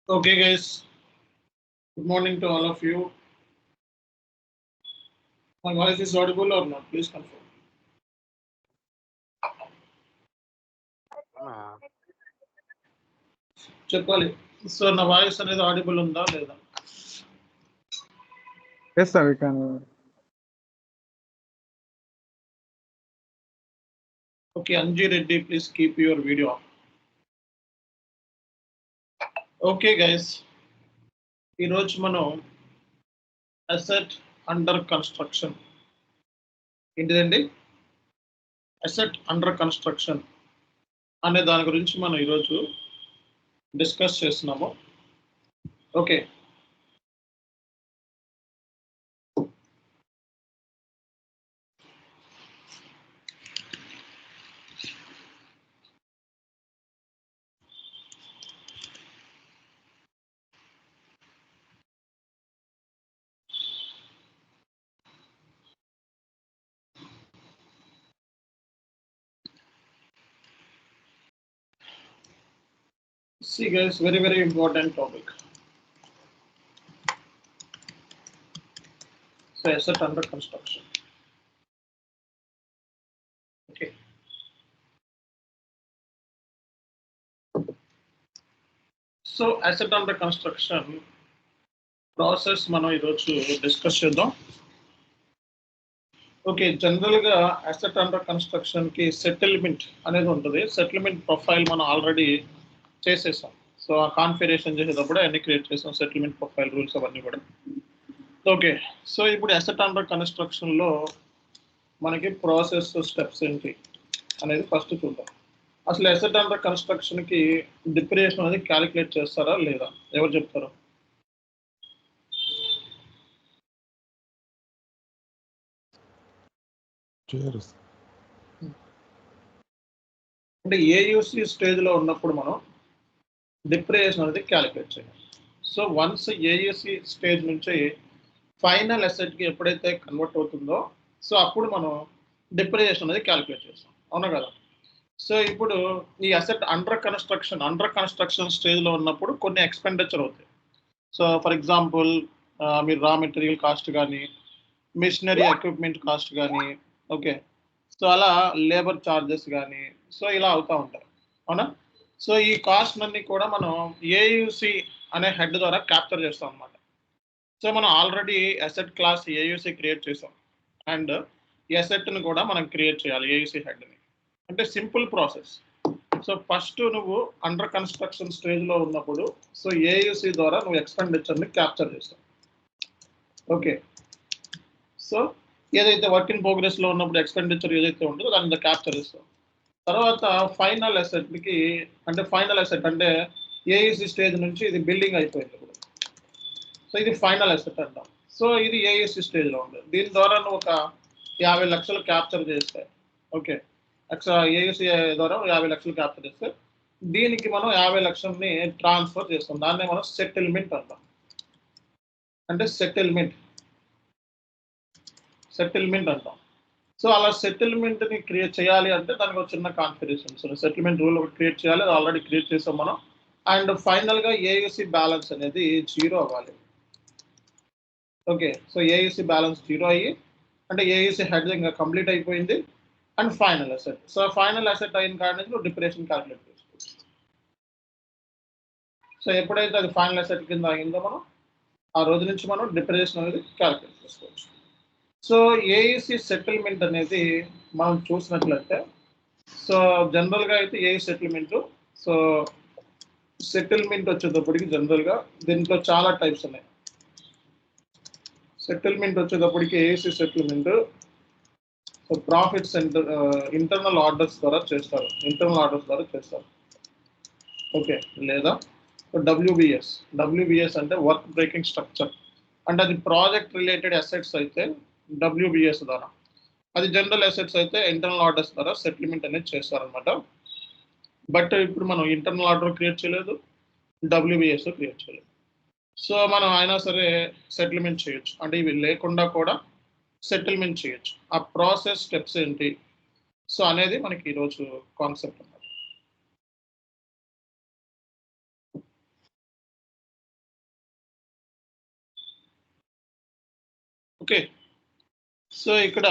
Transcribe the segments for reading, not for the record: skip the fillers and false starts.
Okay, guys. Good morning to all of you. My voice is audible or not? Please confirm. చెప్పాలి so నా voice అనేది audible ఉందా లేదా? Yes, sir, we can. Okay, Anji Reddy, please keep your video on. Okay, guys. ఈరోజు మనం asset under construction ఏంటిదండి? Asset under construction అనే దాని గురించి మనం ఈరోజు డిస్కస్ చేస్తున్నాము. Okay, see guys, very important topic. So asset under construction. Okay. So asset under construction process మనం ఈరోజు డిస్కస్ చేద్దాం. ఓకే, జనరల్గా అసెట్ అండర్ కన్స్ట్రక్షన్కి సెటిల్మెంట్ అనేది ఉంటుంది. సెటిల్మెంట్ ప్రొఫైల్ మనం ఆల్రెడీ చేసేసాం. సో ఆ కాన్ఫిగరేషన్ చేసేటప్పుడు అన్ని క్రియేట్ చేసాం, సెటిల్మెంట్ ప్రొఫైల్ రూల్స్ అవన్నీ కూడా. ఓకే, సో ఇప్పుడు అసెట్ అండర్ కన్స్ట్రక్షన్లో మనకి ప్రాసెస్ స్టెప్స్ ఏంటి అనేది ఫస్ట్ చూద్దాం. అసలు అసెట్ అండర్ కన్స్ట్రక్షన్కి డిప్రిసియేషన్ అనేది క్యాలిక్యులేట్ చేస్తారా లేదా? ఎవరు చెప్తారు? అంటే ఏయుసి స్టేజ్లో ఉన్నప్పుడు మనం డిప్రిసియేషన్ అనేది క్యాలిక్యులేట్ చేయాలి. సో వన్స్ ఏయుసి స్టేజ్ నుంచి ఫైనల్ అసెట్కి ఎప్పుడైతే కన్వర్ట్ అవుతుందో సో అప్పుడు మనం డిప్రిసియేషన్ అనేది క్యాలిక్యులేట్ చేస్తాం, అవునా కదా? సో ఇప్పుడు ఈ అసెట్ అండర్ కన్స్ట్రక్షన్ స్టేజ్లో ఉన్నప్పుడు కొన్ని ఎక్స్పెండిచర్ అవుతాయి. సో ఫర్ ఎగ్జాంపుల్ మీరు రా మెటీరియల్ కాస్ట్ కానీ, మిషనరీ ఎక్విప్మెంట్ కాస్ట్ కానీ, ఓకే, సో అలా లేబర్ ఛార్జెస్ కానీ, సో ఇలా అవుతూ ఉంటాయి, అవునా? సో ఈ కాస్ట్ అన్ని కూడా మనం ఏయుసి అనే హెడ్ ద్వారా క్యాప్చర్ చేస్తాం అన్నమాట. సో మనం already asset class AUC create చేసాం అండ్ ఈ అసెట్ని కూడా మనం క్రియేట్ చేయాలి ఏయుసి హెడ్ని. అంటే సింపుల్ ప్రాసెస్. సో ఫస్ట్ నువ్వు అండర్ కన్స్ట్రక్షన్ స్టేజ్లో ఉన్నప్పుడు సో ఏయుసి ద్వారా నువ్వు ఎక్స్పెండిచర్ని క్యాప్చర్ చేస్తావు. ఓకే, సో ఏదైతే వర్క్ ఇన్ ప్రోగ్రెస్లో ఉన్నప్పుడు ఎక్స్పెండిచర్ ఏదైతే ఉంటుందో దాన్ని క్యాప్చర్ చేస్తావు. తర్వాత ఫైనల్ అసెట్కి అంటే ఫైనల్ అసెట్ అంటే ఏఈసి స్టేజ్ నుంచి ఇది బిల్డింగ్ అయిపోయింది ఇప్పుడు. సో ఇది ఫైనల్ అసెట్ అంటాం. సో ఇది ఏఈసి స్టేజ్లో ఉంది. దీని ద్వారా నువ్వు ఒక 50 లక్షలు క్యాప్చర్ చేస్తే, ఓకే, ఏఈసి ద్వారా 50 లక్షలు క్యాప్చర్ చేస్తే దీనికి మనం 50 లక్షల్ని ట్రాన్స్ఫర్ చేస్తాం. దాన్నే మనం సెటిల్మెంట్ అంటాం. అంటే సెటిల్మెంట్ అంటాం. సో అలా సెటిల్మెంట్ని క్రియేట్ చేయాలి అంటే దానికి ఒక చిన్న కాన్ఫిగరేషన్. సో సెటిల్మెంట్ రూల్ ఒకటి క్రియేట్ చేయాలి, అది ఆల్రెడీ క్రియేట్ చేసాం మనం. అండ్ ఫైనల్గా ఏయుసి బ్యాలెన్స్ అనేది 0 అవ్వాలి. ఓకే, సో ఏయుసి బ్యాలెన్స్ 0 అయ్యి అంటే ఏయుసి హెడ్ ఇంకా కంప్లీట్ అయిపోయింది and final asset. So final asset అయిన కాడ నుంచి నువ్వు డిప్రిసియేషన్ క్యాలిక్యులేట్ చేసుకోవచ్చు. సో ఎప్పుడైతే అది ఫైనల్ అసెట్ కింద అయిందో మనం ఆ రోజు నుంచి మనం డిప్రిసియేషన్ అనేది క్యాలిక్యులేట్ చేసుకోవచ్చు. సో ఏఈసి సెటిల్మెంట్ అనేది మనం చూసినట్లయితే సో జనరల్గా అయితే ఏ సెటిల్మెంట్, సో సెటిల్మెంట్ వచ్చేటప్పటికి జనరల్గా దీంట్లో చాలా టైప్స్ ఉన్నాయి. సెటిల్మెంట్ వచ్చేటప్పటికి AEC settlement so profit centre internal orders ద్వారా చేస్తారు. ఓకే, లేదా డబ్ల్యూబిఎస్ అంటే వర్క్ బ్రేకింగ్ స్ట్రక్చర్. అంటే అది ప్రాజెక్ట్ రిలేటెడ్ అసెట్స్ అయితే డబ్ల్యూబిఎస్ ద్వారా, అది జనరల్ అసెట్స్ అయితే ఇంటర్నల్ ఆర్డర్స్ ద్వారా సెటిల్మెంట్ అనేది చేస్తారనమాట. బట్ ఇప్పుడు మనం ఇంటర్నల్ ఆర్డర్ క్రియేట్ చేయలేదు, డబ్ల్యూబిఎస్ క్రియేట్ చేయలేదు. సో మనం అయినా సరే సెటిల్మెంట్ చేయొచ్చు, అంటే ఇవి లేకుండా కూడా సెటిల్మెంట్ చేయొచ్చు. ఆ ప్రాసెస్ స్టెప్స్ ఏంటి సో అనేది మనకి ఈరోజు కాన్సెప్ట్ అన్నమాట. ఓకే, సో ఇక్కడ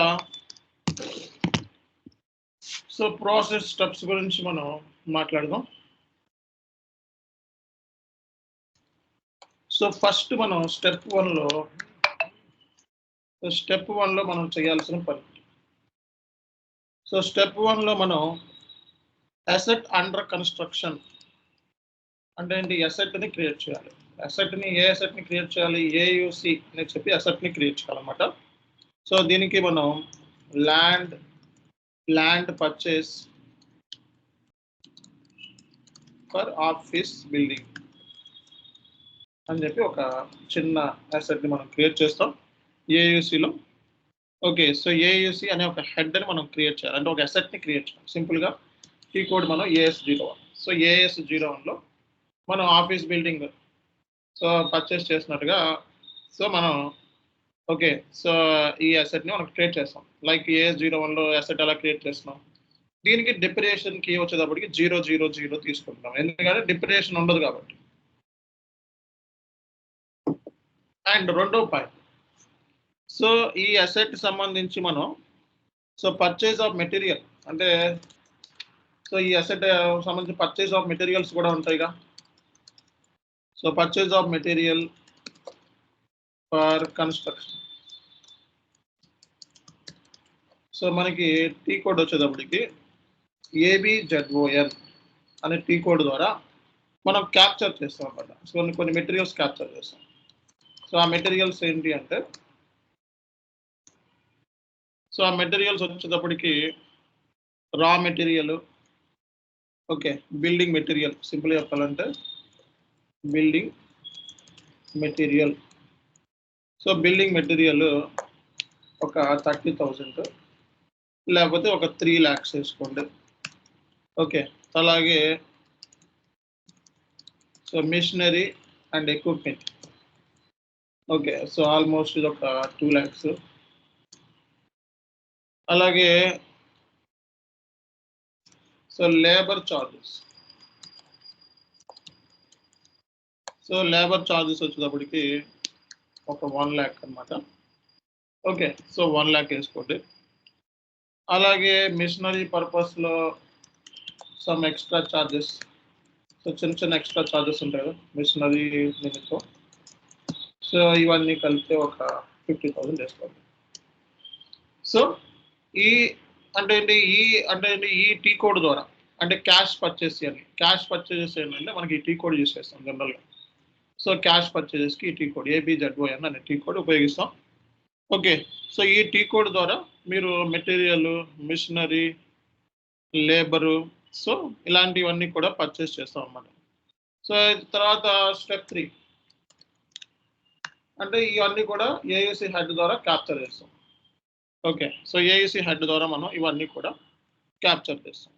సో ప్రాసెస్ స్టెప్స్ గురించి మనం మాట్లాడదాం. సో ఫస్ట్ మనం స్టెప్ 1లో మనం చేయాల్సిన పని. సో స్టెప్ 1లో మనం అసెట్ అండర్ కన్స్ట్రక్షన్ అంటే ఏంటి, అసెట్ని క్రియేట్ చేయాలి. అసెట్ని ఏ అసెట్ని క్రియేట్ చేయాలి, ఏయుసి అని చెప్పి అసెట్ని క్రియేట్ చేయాలన్నమాట. సో దీనికి మనం land purchase for office building అని చెప్పి ఒక చిన్న అసెట్ని మనం క్రియేట్ చేస్తాం ఏయుసిలో. ఓకే, సో ఏయుసి అనే ఒక హెడ్ని మనం క్రియేట్ చేయాలి, అంటే ఒక అసెట్ని క్రియేట్ చేయాలి. సింపుల్గా కీ కోడ్ మనం AS01. సో AS01లో మనం ఆఫీస్ బిల్డింగ్ సో పర్చేస్ చేసినట్టుగా సో మనం ఓకే, సో ఈ అసెట్ని మనం క్రియేట్ చేస్తాం. లైక్ AS01లో అసెట్ ఎలా క్రియేట్ చేస్తున్నాం, దీనికి డిప్రిసియేషన్ కీ వచ్చేటప్పటికి 000 తీసుకుంటున్నాం, ఎందుకంటే డిప్రిసియేషన్ ఉండదు కాబట్టి. అండ్ రెండో పాయింట్, సో ఈ అసెట్ సంబంధించి మనం సో పర్చేజ్ ఆఫ్ మెటీరియల్ అంటే సో ఈ అసెట్ సంబంధించి పర్చేజ్ ఆఫ్ మెటీరియల్స్ కూడా ఉంటాయిగా. So purchase of material for construction. So మనకి టీ కోడ్ వచ్చేటప్పటికి ABZON అనే టీ కోడ్ ద్వారా మనం క్యాప్చర్ చేస్తాం అన్నమాట. సో కొన్ని మెటీరియల్స్ క్యాప్చర్ చేస్తాం. సో ఆ మెటీరియల్స్ ఏంటి అంటే సో ఆ మెటీరియల్స్ వచ్చేటప్పటికి raw material, okay, building material, simple చెప్పాలంటే building material. So building material ఒక 30,000 లేకపోతే ఒక 3 lakhs వేసుకోండి. ఓకే, అలాగే so machinery and equipment, okay, so almost ఇది ఒక 2 lakhs. అలాగే so labour charges, so labour charges వచ్చేటప్పటికి ఒక 1 lakh అన్నమాట. ఓకే, సో 1 lakh వేసుకోండి. అలాగే మిషనరీ పర్పస్లో సమ్ ఎక్స్ట్రా చార్జెస్, సో చిన్న ఎక్స్ట్రా చార్జెస్ ఉంటాయి కదా మిషనరీ నిమిత్తం, సో ఇవన్నీ కలిపితే ఒక 50,000 వేసుకోండి. సో ఈ అంటే ఏంటి ఈ టీ కోడ్ ద్వారా అంటే క్యాష్ పర్చేస్ చేయాలి. క్యాష్ పర్చేజెస్ ఏంటంటే మనకి ఈ టీ కోడ్ యూస్ చేస్తాం జనరల్గా. సో క్యాష్ పర్చేజెస్కి ఈ టీ కోడ్ ABZON అనే టీ కోడ్ ఉపయోగిస్తాం. ఓకే, సో ఈ టీ కోడ్ ద్వారా మీరు మెటీరియల్, మిషనరీ, లేబరు, సో ఇలాంటివన్నీ కూడా పర్చేస్ చేస్తాం అన్నమాట. సో తర్వాత స్టెప్ 3 అంటే ఇవన్నీ కూడా AUC హెడ్ ద్వారా క్యాప్చర్ చేస్తాం. ఓకే, సో AUC హెడ్ ద్వారా మనం ఇవన్నీ కూడా క్యాప్చర్ చేస్తాం.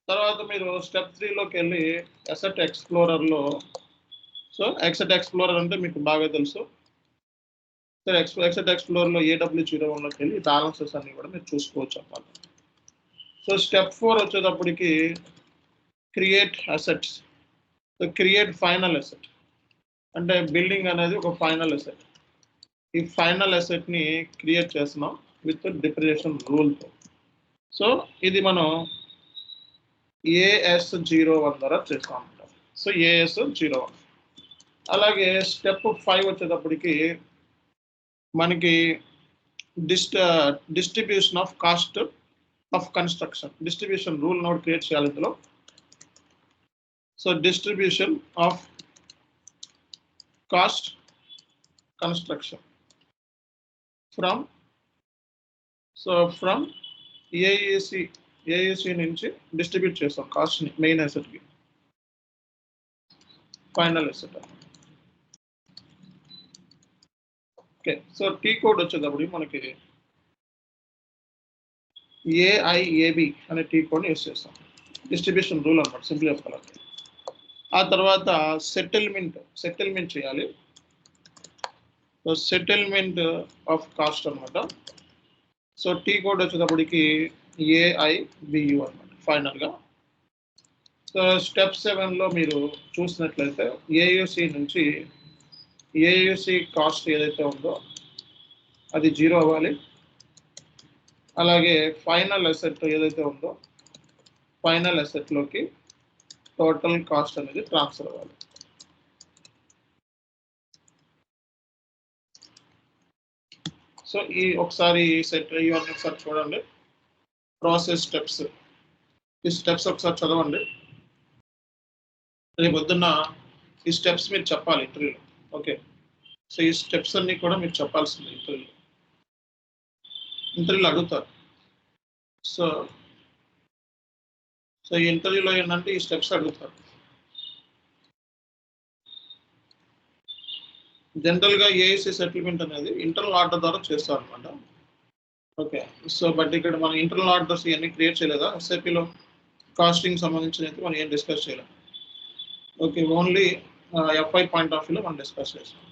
తర్వాత మీరు స్టెప్ 3లోకి వెళ్ళి అసెట్ ఎక్స్ప్లోరర్లో, సో అసెట్ ఎక్స్ప్లోరర్ అంటే మీకు బాగా తెలుసు. సో అసెట్ ఎక్స్ప్లోరర్లో AW01లోకి వెళ్ళి బ్యాలెన్సెస్ అన్ని కూడా మీరు చూసుకోవచ్చు అన్నమాట. సో స్టెప్ 4 వచ్చేటప్పటికి create assets. So create final asset అంటే బిల్డింగ్ అనేది ఒక ఫైనల్ అసెట్. ఈ ఫైనల్ అసెట్ని క్రియేట్ చేస్తున్నాం విత్ డిప్రిసియేషన్ రూల్తో. సో ఇది మనం AS01 ద్వారా చేస్తాం అన్నమాట. So AS01. అలాగే స్టెప్ 5 వచ్చేటప్పటికి మనకి distribution of cost of construction, distribution rule note create చేయాలి ఇందులో. So distribution of cost construction from AUC నుంచి డిస్ట్రిబ్యూట్ చేస్తాం కాస్ట్ని మెయిన్ అసెట్కి, final asset. Okay, so T code వచ్చేటప్పుడు మనకి AIAB అనే టీ కోడ్ని యూస్ చేస్తాం, డిస్ట్రిబ్యూషన్ రూల్ అన్నమాట సింపుల్ చెప్పాలంటే. ఆ తర్వాత సెటిల్మెంట్ చేయాలి. సో సెటిల్మెంట్ ఆఫ్ కాస్ట్ అనమాట. సో టీ కోడ్ వచ్చేటప్పటికి AIBU అనమాట ఫైనల్గా. సో స్టెప్ 7లో మీరు చూసినట్లయితే AUC నుంచి AUC కాస్ట్ ఏదైతే ఉందో అది 0 అవ్వాలి. అలాగే ఫైనల్ అసెట్ ఏదైతే ఉందో ఫైనల్ అసెట్లోకి టోటల్ కాస్ట్ అనేది ట్రాన్స్ఫర్ అవ్వాలి. సో ఈ ఒకసారి సెట్ ఇవన్నీ ఒకసారి చూడండి. ప్రాసెస్ స్టెప్స్, ఈ స్టెప్స్ ఒకసారి చదవండి. రేపు పొద్దున్న ఈ స్టెప్స్ మీరు చెప్పాలి ఇంటర్వ్యూలో. ఓకే, సో ఈ స్టెప్స్ అన్ని కూడా మీరు చెప్పాల్సింది ఇంటర్వ్యూలో అడుగుతారు. సో సో ఈ ఇంటర్వ్యూలో ఏంటంటే ఈ స్టెప్స్ అడుగుతారు. జనరల్గా ఏఐసి సెటిల్మెంట్ అనేది ఇంటర్నల్ ఆర్డర్ ద్వారా చేస్తారు అనమాట. ఓకే, సో బట్ ఇక్కడ మనం ఇంటర్నల్ ఆర్డర్స్ ఇవన్నీ క్రియేట్ చేయలేదా ఎస్ఐపిలో? కాస్టింగ్ సంబంధించినవి మనం ఏం డిస్కస్ చేయలేం. Okay, only FI point of వ్యూలో మనం డిస్కస్ చేస్తాం.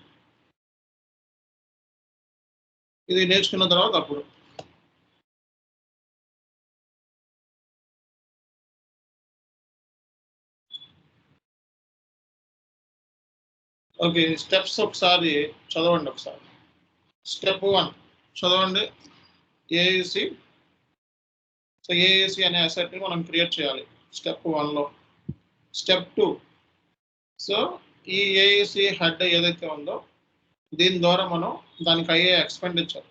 ఇది నేర్చుకున్న తర్వాత అప్పుడు ఓకే స్టెప్స్ ఒకసారి చదవండి. ఒకసారి స్టెప్ 1 చదవండి. ఏఐసి, సో ఏఐసి అనే అసెట్ని మనం క్రియేట్ చేయాలి స్టెప్ 1లో. స్టెప్ 2, సో ఈ ఏఐసి హెడ్ ఏదైతే ఉందో దీని ద్వారా మనం దానికి అయ్యే expenditure,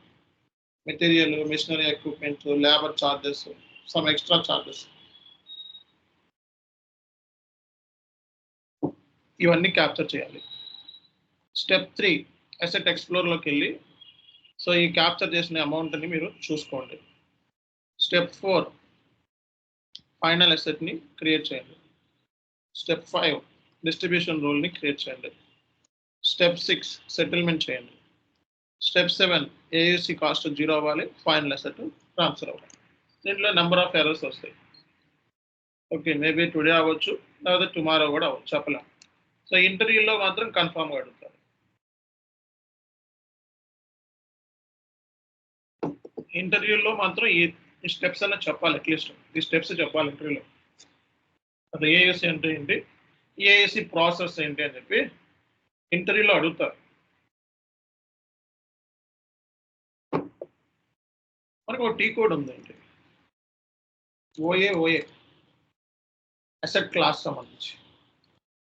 material, machinery equipment, labour charges, some extra charges, ఇవన్నీ క్యాప్చర్ చేయాలి. స్టెప్ 3 అసెట్ ఎక్స్ప్లోర్లోకి వెళ్ళి సో ఈ క్యాప్చర్ చేసిన అమౌంట్ని మీరు చూసుకోండి. స్టెప్ 4 ఫైనల్ అసెట్ని క్రియేట్ చేయండి. స్టెప్ 5 డిస్ట్రిబ్యూషన్ రూల్ని క్రియేట్ చేయండి. స్టెప్ 6 సెటిల్మెంట్ చేయండి. స్టెప్ 7 ఏయూసి కాస్ట్ 0 అవ్వాలి, ఫైనల్ అసెట్ ట్రాన్స్ఫర్ అవ్వాలి. దీంట్లో నెంబర్ ఆఫ్ ఎర్రర్స్ వస్తాయి. ఓకే, మేబీ టుడే అవ్వచ్చు, లేదా టుమారో కూడా అవ్వచ్చు, చెప్పలేం. సో ఇంటర్వ్యూలో మాత్రం కన్ఫామ్గా అడుగుతారు. ఇంటర్వ్యూలో మాత్రం ఈ స్టెప్స్ అన్న చెప్పాలి, అట్లీస్ట్ ఈ స్టెప్స్ చెప్పాలి ఇంటర్వ్యూలో. అసలు ఏఎస్సి అంటే ఏంటి, ఏఎస్సి ప్రాసెస్ ఏంటి అని చెప్పి ఇంటర్వ్యూలో అడుగుతారు. మనకు ఒక టీ కోడ్ ఉందండి, ఓఏ అసెట్ క్లాస్ సంబంధించి.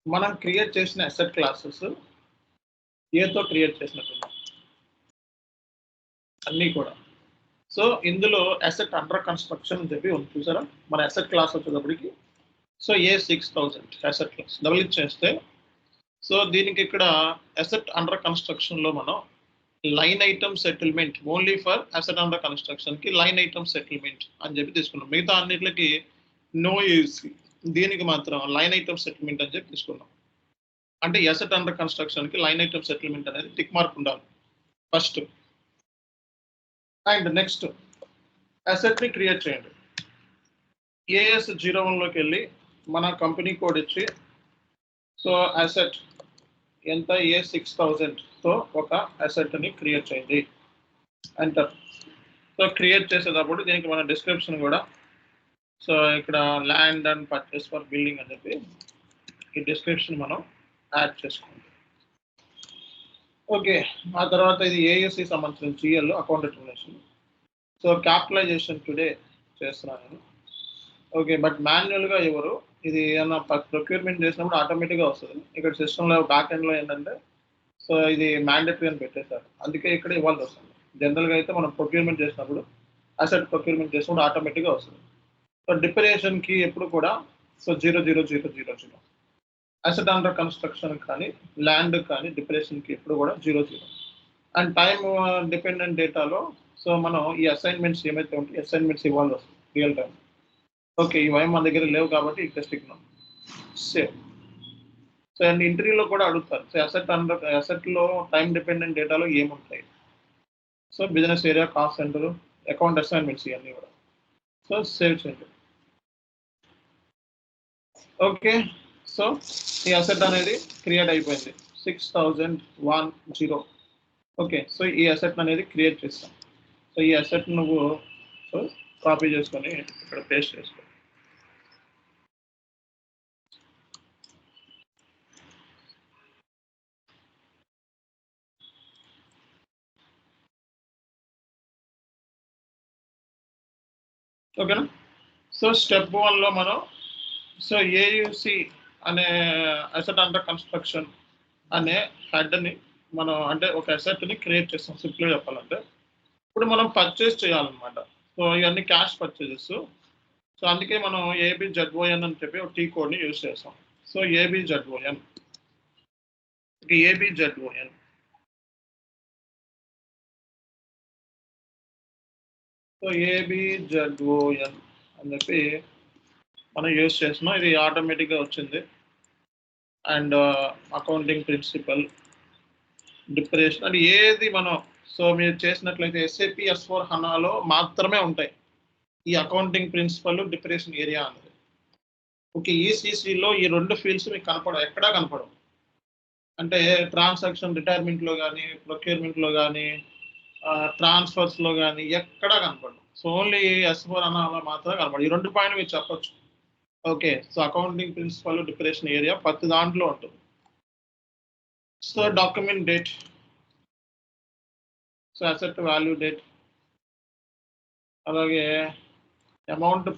మనం క్రియేట్ చేసిన అసెట్ క్లాసెస్ ఏతో క్రియేట్ చేసినట్టున్నాం అన్నీ కూడా. సో ఇందులో అసెట్ అండర్ కన్స్ట్రక్షన్ అని చెప్పి ఉంది చూసారా, మన అసెట్ క్లాస్ వచ్చేటప్పటికి. So A6000 asset class double ఇచ్చేస్తే, సో దీనికి ఇక్కడ అసెట్ అండర్ కన్స్ట్రక్షన్లో మనం line item settlement only for asset under కన్స్ట్రక్షన్కి లైన్ ఐటమ్ సెటిల్మెంట్ అని చెప్పి తీసుకున్నాం. మిగతా అన్నిటికి నో ఏసీ, దీనికి మాత్రం లైన్ ఐటమ్ సెటిల్మెంట్ అని చెప్పి తీసుకున్నాం. అంటే అసెట్ అండర్ కన్స్ట్రక్షన్కి లైన్ ఐటమ్ సెటిల్మెంట్ అనేది టిక్ మార్క్ ఉండాలి ఫస్ట్. అండ్ నెక్స్ట్ అసెట్ని క్రియేట్ చేయండి. AS01లోకి వెళ్ళి మన కంపెనీ కోడ్ ఇచ్చి, సో అసెట్ ఎంత A6000తో ఒక అసెట్ని క్రియేట్ చేయండి, ఎంటర్. సో క్రియేట్ చేసేటప్పుడు దీనికి మన డిస్క్రిప్షన్ కూడా, సో ఇక్కడ land and purchase for building అని చెప్పి ఈ డిస్క్రిప్షన్ మనం యాడ్ చేసుకోండి. ఓకే, ఆ తర్వాత ఇది ఏఎస్సి సంబంధించిన GL account determination. So capitalization today చేస్తున్నాను నేను. ఓకే, బట్ మాన్యువల్గా ఎవరు ఇది ఏమన్నా ప్రొక్యూర్మెంట్ చేసినప్పుడు ఆటోమేటిక్గా వస్తుంది. ఇక్కడ సిస్టంలో బ్యాక్ ఎండ్లో ఏంటంటే, సో ఇది మ్యాండేటరీ అని పెట్టేశారు, అందుకే ఇక్కడ ఇవ్వాల్సి వస్తుంది. జనరల్గా అయితే మనం ప్రొక్యూర్మెంట్ చేసినప్పుడు అసెట్ ప్రొక్యూర్మెంట్ చేసినప్పుడు ఆటోమేటిక్గా వస్తుంది. సో డిప్రియేషన్కి ఎప్పుడు కూడా సో 00000, అసెట్ అండర్ కన్స్ట్రక్షన్ కానీ ల్యాండ్ కానీ డిప్రియేషన్కి ఎప్పుడు కూడా 00. అండ్ టైమ్ డిపెండెంట్ డేటాలో సో మనం ఈ అసైన్మెంట్స్ ఏమైతే ఉంటాయి అసైన్మెంట్స్ ఇవ్వాల్సి వస్తుంది రియల్ టైం. ఓకే, ఇవేం మన దగ్గర లేవు కాబట్టి just ignore save. So and ఇంటర్వ్యూలో కూడా అడుగుతారు, సో అసెట్లో టైం డిపెండెంట్ డేటాలో ఏముంటాయి. So business area, cost centre, account assignments ఇవన్నీ కూడా. సో సేవ్ చేయండి. ఓకే, సో ఈ అసెట్ అనేది క్రియేట్ అయిపోయింది 6010. ఓకే, సో ఈ అసెట్ అనేది క్రియేట్ చేస్తాం. సో ఈ అసెట్ నువ్వు సో కాపీ చేసుకొని ఇక్కడ పేస్ట్ చేసుకో. ఓకేనా. సో స్టెప్ 1లో మనం సో ఏయుసి అనే అసెట్ అండర్ కన్స్ట్రక్షన్ అనే హెడ్ని మనం అంటే ఒక అసెట్ని క్రియేట్ చేస్తాం. సింపుల్గా చెప్పాలంటే ఇప్పుడు మనం పర్చేస్ చేయాలన్నమాట. సో ఇవన్నీ క్యాష్ పర్చేజెస్. సో అందుకే మనం ఏబిజెడ్ఓఎన్ అని చెప్పి ఒక టీ కోడ్ని యూజ్ చేస్తాం. సో ఏబిజెడ్ఓఎన్ ఏబిజెడ్ఓఎన్ సో ఏబిజెడ్ఓఎన్ అని చెప్పి మనం యూజ్ చేస్తున్నాం. ఇది ఆటోమేటిక్గా వచ్చింది. అండ్ అకౌంటింగ్ ప్రిన్సిపల్ డిప్రెషన్ అంటే ఏది మనం సో మీరు చేసినట్లయితే ఎస్ఏపి S/4HANAలో మాత్రమే ఉంటాయి ఈ అకౌంటింగ్ ప్రిన్సిపల్ డిప్రెషన్ ఏరియా అనేది. ఓకే, ఈసీసీలో ఈ 2 ఫీల్డ్స్ మీకు కనపడవు, ఎక్కడా కనపడవు. అంటే ట్రాన్సాక్షన్ రిటైర్మెంట్లో కానీ, ప్రొక్యూర్మెంట్లో కానీ, ట్రాన్స్ఫర్స్లో కానీ ఎక్కడా కనపడవు. సో ఓన్లీ S/4HANAలో మాత్రమే కనపడవు. ఈ 2 పాయింట్ మీరు చెప్పొచ్చు. Okay, so accounting principle depression area ప్రతి దాంట్లో ఉంటుంది. So document date, so asset value date, అలాగే అమౌంట్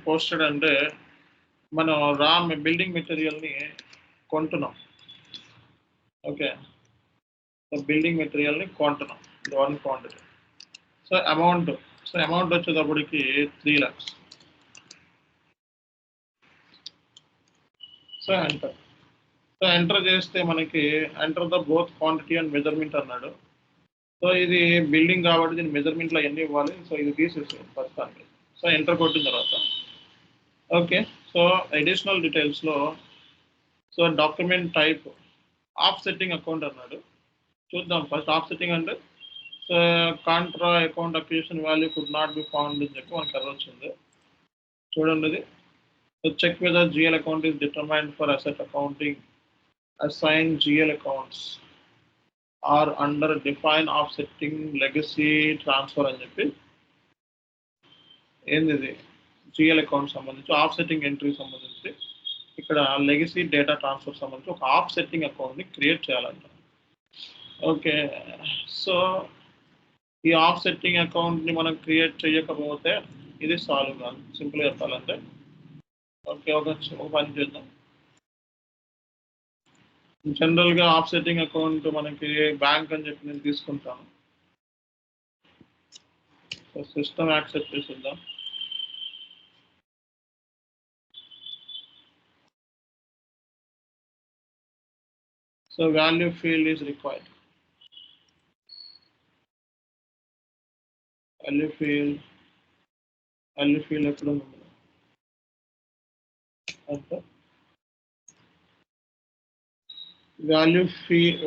పోస్టెడ్ అంటే మనం బిల్డింగ్ మెటీరియల్ని కొంటున్నాం. ఓకే, సో బిల్డింగ్ మెటీరియల్ని కొంటున్నాం, వన్ క్వాంటిటీ. సో అమౌంట్ వచ్చేటప్పటికి 3 lakhs. సో ఎంటర్ చేస్తే మనకి enter the both quantity and measurement అన్నాడు. సో ఇది బిల్డింగ్ కాబట్టి దీని మెజర్మెంట్లో ఎన్ని ఇవ్వాలి. సో ఇది తీసేసాం ప్రస్తుతానికి. సో ఎంటర్ కొట్టిన తర్వాత ఓకే, సో అడిషనల్ డీటెయిల్స్లో so document type offsetting account అన్నాడు. చూద్దాం ఫస్ట్ ఆఫ్ సెట్టింగ్ అంటే so contra account acquisition value could not be found అని చెప్పి మనకు ఎర్రర్ వచ్చింది. చూడండి ఇది. So check whether GL account is determined for asset accounting, assign GL accounts are under define offsetting legacy transfer అని చెప్పి ఏంది ఇది జిఎల్ అకౌంట్ సంబంధించి ఆఫ్ సెట్టింగ్ ఎంట్రీ సంబంధించి ఇక్కడ లెగసీ డేటా ట్రాన్స్ఫర్ సంబంధించి ఒక ఆఫ్ సెట్టింగ్ అకౌంట్ని క్రియేట్ చేయాలంట. ఓకే, సో ఈ ఆఫ్ సెట్టింగ్ అకౌంట్ని మనం క్రియేట్ చేయకపోతే ఇది సాల్వ్ కాదు, సింపుల్గా చెప్పాలంటే. ఓకే, ఒక పని చేద్దాం. జనరల్గా ఆఫ్ సెట్టింగ్ అకౌంట్ మనకి బ్యాంక్ అని చెప్పి నేను తీసుకుంటాను. సో సిస్టమ్ యాక్సెప్ట్ చేసిద్దాం. So value field is required. Value field ఎక్కడ ఉంది అంటే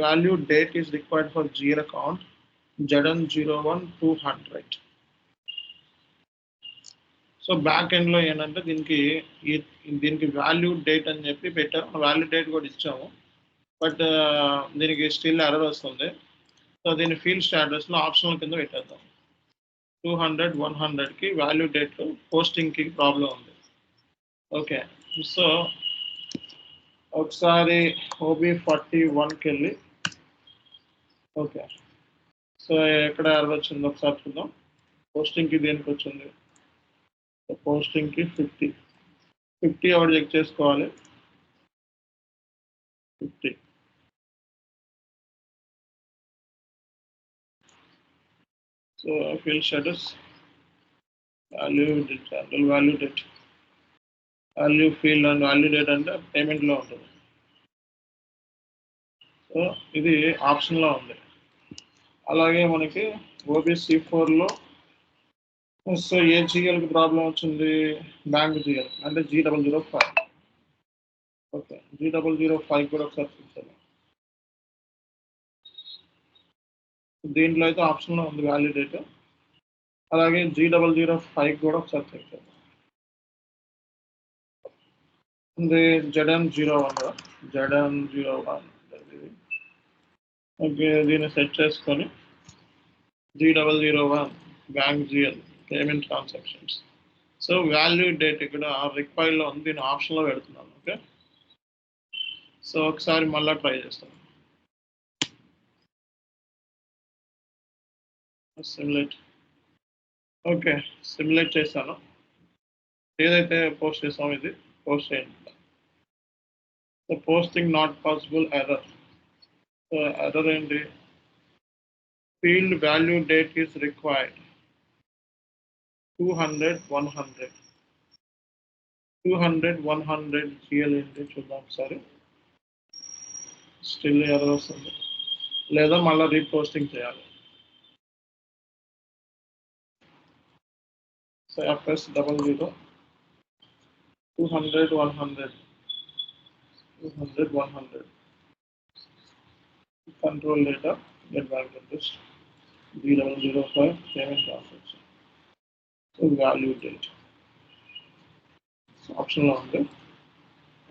value date is required for GL account ZN01-200. So back end లో ఏంటంటే దీనికి వాల్యూ డేట్ అని చెప్పి పెట్టారు. వాల్యూ డేట్ కూడా ఇచ్చాము, బట్ దీనికి స్టిల్ ఎర్రర్ వస్తుంది. సో దీని ఫీల్డ్ స్టాటస్ లో ఆప్షనల్ కింద పెట్టేద్దాం. 200, 100కి వాల్యూ డేట్ పోస్టింగ్కి ప్రాబ్లం ఉంది. ఓకే, సో ఒకసారి OB41కి వెళ్ళి ఓకే, సో ఎక్కడ ఎర్రర్ వచ్చింది ఒకసారి చూద్దాం. పోస్టింగ్కి దేనికి వచ్చింది? పోస్టింగ్కి 50 ఎవరు చెక్ చేసుకోవాలి? 50. So field status value date, value date, value field and value date అంటే పేమెంట్లో ఉంటుంది. సో ఇది ఆప్షన్లో ఉంది. అలాగే మనకి OB4లో సో ఏ జిఎల్కి ప్రాబ్లం వచ్చింది? బ్యాంక్ జిఎల్ అంటే G005. ఓకే, G005 కూడా ఒకసారి చూస్తాను. దీంట్లో అయితే ఆప్షన్లో ఉంది వాల్యూ డేట్. అలాగే G005 కూడా ఒకసారి చెక్ చేద్దాం. ఇది ZN01. ఓకే, దీన్ని సెట్ చేసుకొని G001 bank GL payment transactions. So value date ఇక్కడ రిక్వైర్డ్లో ఉంది, దీన్ని ఆప్షన్లో పెడుతున్నాను. ఓకే, సో ఒకసారి మళ్ళీ ట్రై చేస్తాను. సిమ్యులేట్. ఓకే, సిమ్యులేట్ చేశాను. ఏదైతే పోస్ట్ చేసామో ఇది పోస్ట్ చేయండి. So posting not possible error. So error ఏంటి? Field value date is required 200 100 200 100 GL ఏంటి చూద్దాం ఒకసారి. స్టిల్ ఎర్రర్ వస్తుంది, లేదా మళ్ళీ రీపోస్టింగ్ చేయాలి. So FS 00 200 100 200 100 control data get bank interest 005 payment transaction. So value date ఆప్షన్లో ఉంది.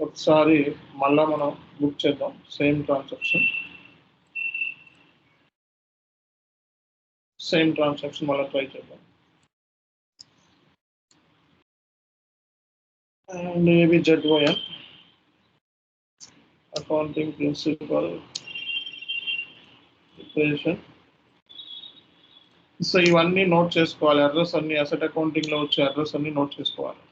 ఒకసారి మళ్ళీ మనం బుక్ చేద్దాం సేమ్ ట్రాన్సాక్షన్ మళ్ళీ ట్రై చేద్దాం. And AB ZON accounting principle preparation. So ఇవన్నీ నోట్ చేసుకోవాలి. అడ్రస్ అన్ని అసెట్ అకౌంటింగ్ లో వచ్చే అడ్రస్ అన్ని నోట్ చేసుకోవాలి.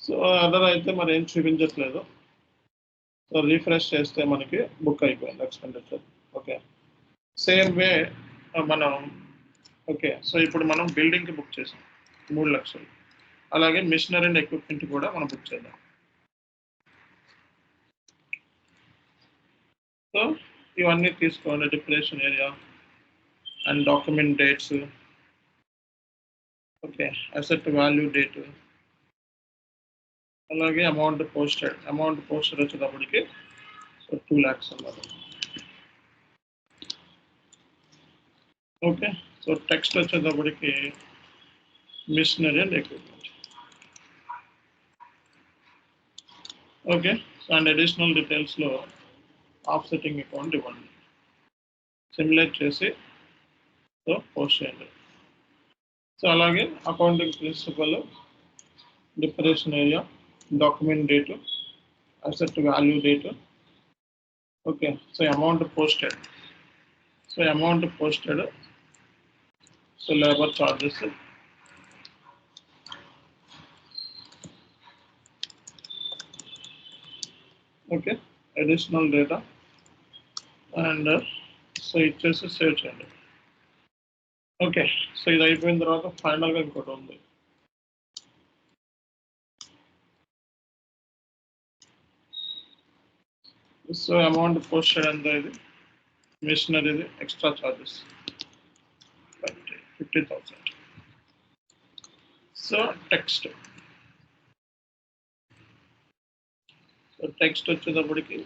సో అదర్ అయితే మరి ఏం చూపించట్లేదు. సో రీఫ్రెష్ చేస్తే మనకి బుక్ అయిపోయింది ఎక్స్పెండిచర్. ఓకే, సేమ్ వే మనం ఓకే. సో ఇప్పుడు మనం బిల్డింగ్కి బుక్ చేసాం 3 లక్షలు. అలాగే మిషనరీ అండ్ ఎక్విప్మెంట్ కూడా మనం బుక్ చేద్దాం. సో ఇవన్నీ తీసుకోండి. Depression area and document dates. Okay, asset value date, అలాగే అమౌంట్ పోస్టెడ్ వచ్చేటప్పటికి 2 lakhs అన్నమాట. ఓకే, సో టెక్స్ట్ వచ్చేటప్పటికి machinery and equipment. Okay, so and additional డీటెయిల్స్లో ఆఫ్సెట్టింగ్ అకౌంట్ ఇవ్వండి. సిమ్యులేట్ చేసి సో పోస్ట్ చేయండి. సో అలాగే accounting principle, depression area, document date, asset value date. Okay, so amount posted. So labour charges, okay, additional data and so ఇచ్చేసి save చేయండి. Okay, so ఇది అయిపోయిన తర్వాత ఫైనల్గా ఇంకోటి ఉంది. సో అమౌంట్ పోస్టెడ్ ఎంత? ఇది మిషనరీది ఎక్స్ట్రా చార్జెస్ 50,000. సో టెక్స్ట్ వచ్చేటప్పటికి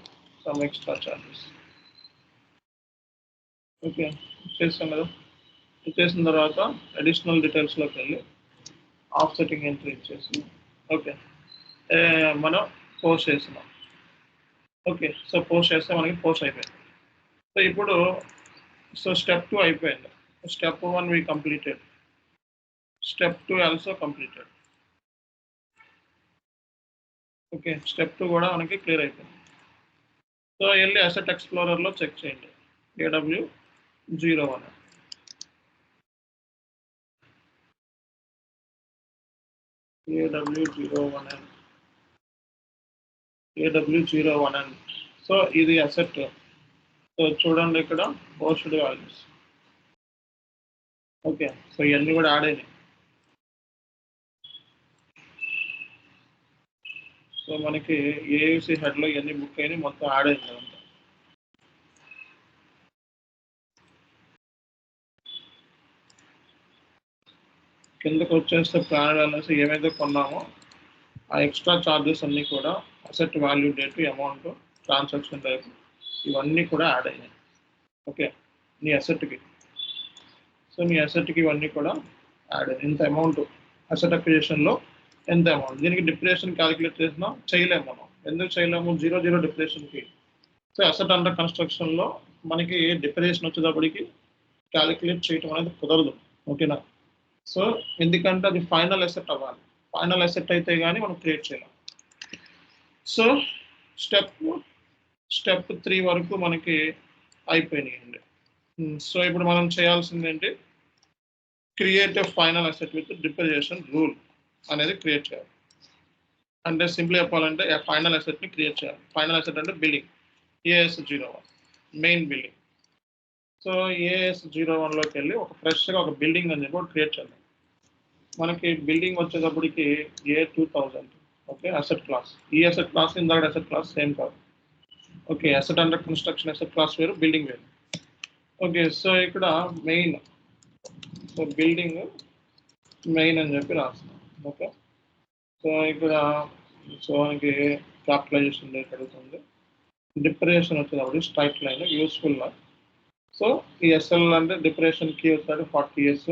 సమ్ ఎక్స్ట్రా చార్జెస్. ఓకే, చేస్తాం కదా. చేసిన తర్వాత అడిషనల్ డీటెయిల్స్లోకి వెళ్ళి ఆఫ్సెట్టింగ్ ఎంట్రీ ఇచ్చేసి ఓకే మనం పోస్ట్ చేస్తున్నాం. ఓకే, సో పోస్ట్ చేస్తే మనకి పోస్ట్ అయిపోయింది. సో ఇప్పుడు సో స్టెప్ 2 అయిపోయింది. Step 1 we completed. Step 2 also completed. Okay, step 2 కూడా మనకి క్లియర్ అయిపోయింది. సో వెళ్ళి అసెట్ ఎక్స్ప్లోరర్లో చెక్ చేయండి. AW01 AW01. సో ఇది అసెట్. సో చూడండి ఇక్కడ పోస్టెడ్ వాల్యూస్. ఓకే, సో ఇవన్నీ కూడా యాడ్ అయినాయి. సో మనకి AUC హెడ్లో ఇవన్నీ బుక్ అయినాయి, మొత్తం యాడ్ అయింది అంతా. కిందకు వచ్చేస్తే ప్లాన్ బ్యాలెన్స్ ఏమైతే కొన్నామో ఆ ఎక్స్ట్రా చార్జెస్ అన్నీ కూడా asset value date, amount, transaction type ఇవన్నీ కూడా యాడ్ అయినాయి. ఓకే, నీ అసెట్కి. సో మీ అసెట్కి ఇవన్నీ కూడా యాడ్ అయ్యాయి. ఇంత అమౌంట్ అసెట్ అక్విజిషన్లో ఎంత అమౌంట్. దీనికి డిప్రెషన్ క్యాలిక్యులేట్ చేసినా చేయలేము మనం. ఎందుకు చేయలేము? 0 డిప్రెషన్కి. సో అసెట్ అండర్ కన్స్ట్రక్షన్లో మనకి డిప్రెషన్ వచ్చేటప్పటికి క్యాలిక్యులేట్ చేయటం అనేది కుదరదు. ఓకేనా? సో ఎందుకంటే అది ఫైనల్ అసెట్ అవ్వాలి. ఫైనల్ అసెట్ అయితే కానీ మనం క్రియేట్ చేయలేం. సో స్టెప్ 3 వరకు మనకి అయిపోయినాయండి. సో ఇప్పుడు మనం చేయాల్సింది ఏంటి, create a final asset with depreciation rule అనేది క్రియేట్ చేయాలి. అంటే సింపుల్ చెప్పాలంటే ఫైనల్ అసెట్ని క్రియేట్ చేయాలి. ఫైనల్ అసెట్ అంటే building AS01 main building. So AS01లోకి వెళ్ళి ఒక ఫ్రెష్గా ఒక బిల్డింగ్ అని చెప్పి క్రియేట్ చేయాలి. మనకి బిల్డింగ్ వచ్చేటప్పటికి A2000 ఓకే అసెట్ క్లాస్. ఈ అసెట్ క్లాస్ ఇందాక అసెట్ క్లాస్ సేమ్ కాదు. Okay asset under construction asset class వేరు, బిల్డింగ్ వేరు. ఓకే సో ఇక్కడ మెయిన్, సో బిల్డింగ్ మెయిన్ అని చెప్పి రాస్తాం. ఓకే సో ఇక్కడ సో మనకి క్యాపిటలైజేషన్ రేట్ అడుగుతుంది. డిప్రిసియేషన్ వచ్చేటప్పుడు స్ట్రైట్ లైన్ యూస్ఫుల్. సో ఈ SL అంటే డిప్రిసియేషన్ కీ వచ్చాడు 40 years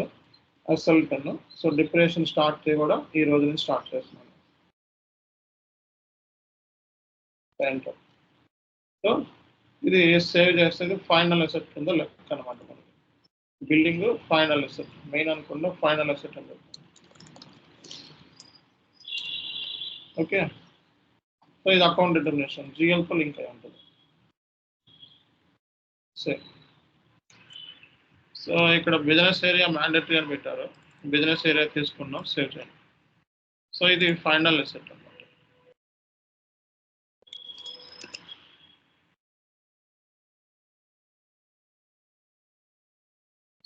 SL 10. So depreciation start కూడా ఈ రోజు నుంచి స్టార్ట్ చేస్తున్నాను. ఎంటర్. సో ఇది సేవ్ చేసేది ఫైనల్ అసెట్ కింద లెక్క అనమాట. మనకి బిల్డింగ్ ఫైనల్ అసెట్, మెయిన్ అనుకున్న ఫైనల్ అసెట్ అని చెప్తాను. ఓకే సో ఇది అకౌంట్ డిటర్మినేషన్ GLతో లింక్ అయి ఉంటుంది. సో ఇక్కడ బిజినెస్ ఏరియా మ్యాండేటరీ అని పెట్టారు. బిజినెస్ ఏరియా తీసుకున్నాం, సేవ్ చేయండి. సో ఇది ఫైనల్ అసెట్ అన్నమాట.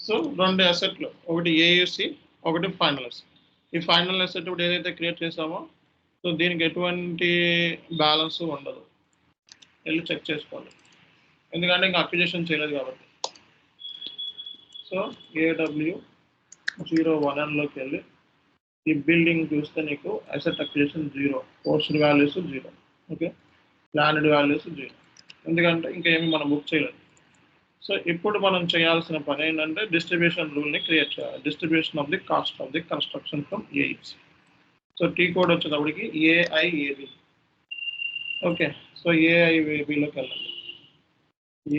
సో 2 అసెట్లు, ఒకటి AUC, ఒకటి ఫైనల్ అసెట్. ఈ ఫైనల్ అసెట్ ఇప్పుడు ఏదైతే క్రియేట్ చేసామో సో దీనికి ఎటువంటి బ్యాలెన్స్ ఉండదు, వెళ్ళి చెక్ చేసుకోండి, ఎందుకంటే ఇంకా అక్విజిషన్ చేయలేదు కాబట్టి. సో AW01లోకి వెళ్ళి ఈ బిల్డింగ్ చూస్తే నీకు asset acquisition 0, posted values 0, okay planned values 0, ఎందుకంటే ఇంకా ఏమి మనం బుక్ చేయలేదు. సో ఇప్పుడు మనం చేయాల్సిన పని ఏంటంటే డిస్ట్రిబ్యూషన్ రూల్ని క్రియేట్ చేయాలి. Distribution of the cost of the construction from AEC. So T code వచ్చేటప్పటికి AIAB. ఓకే సో AIABలోకి వెళ్ళండి.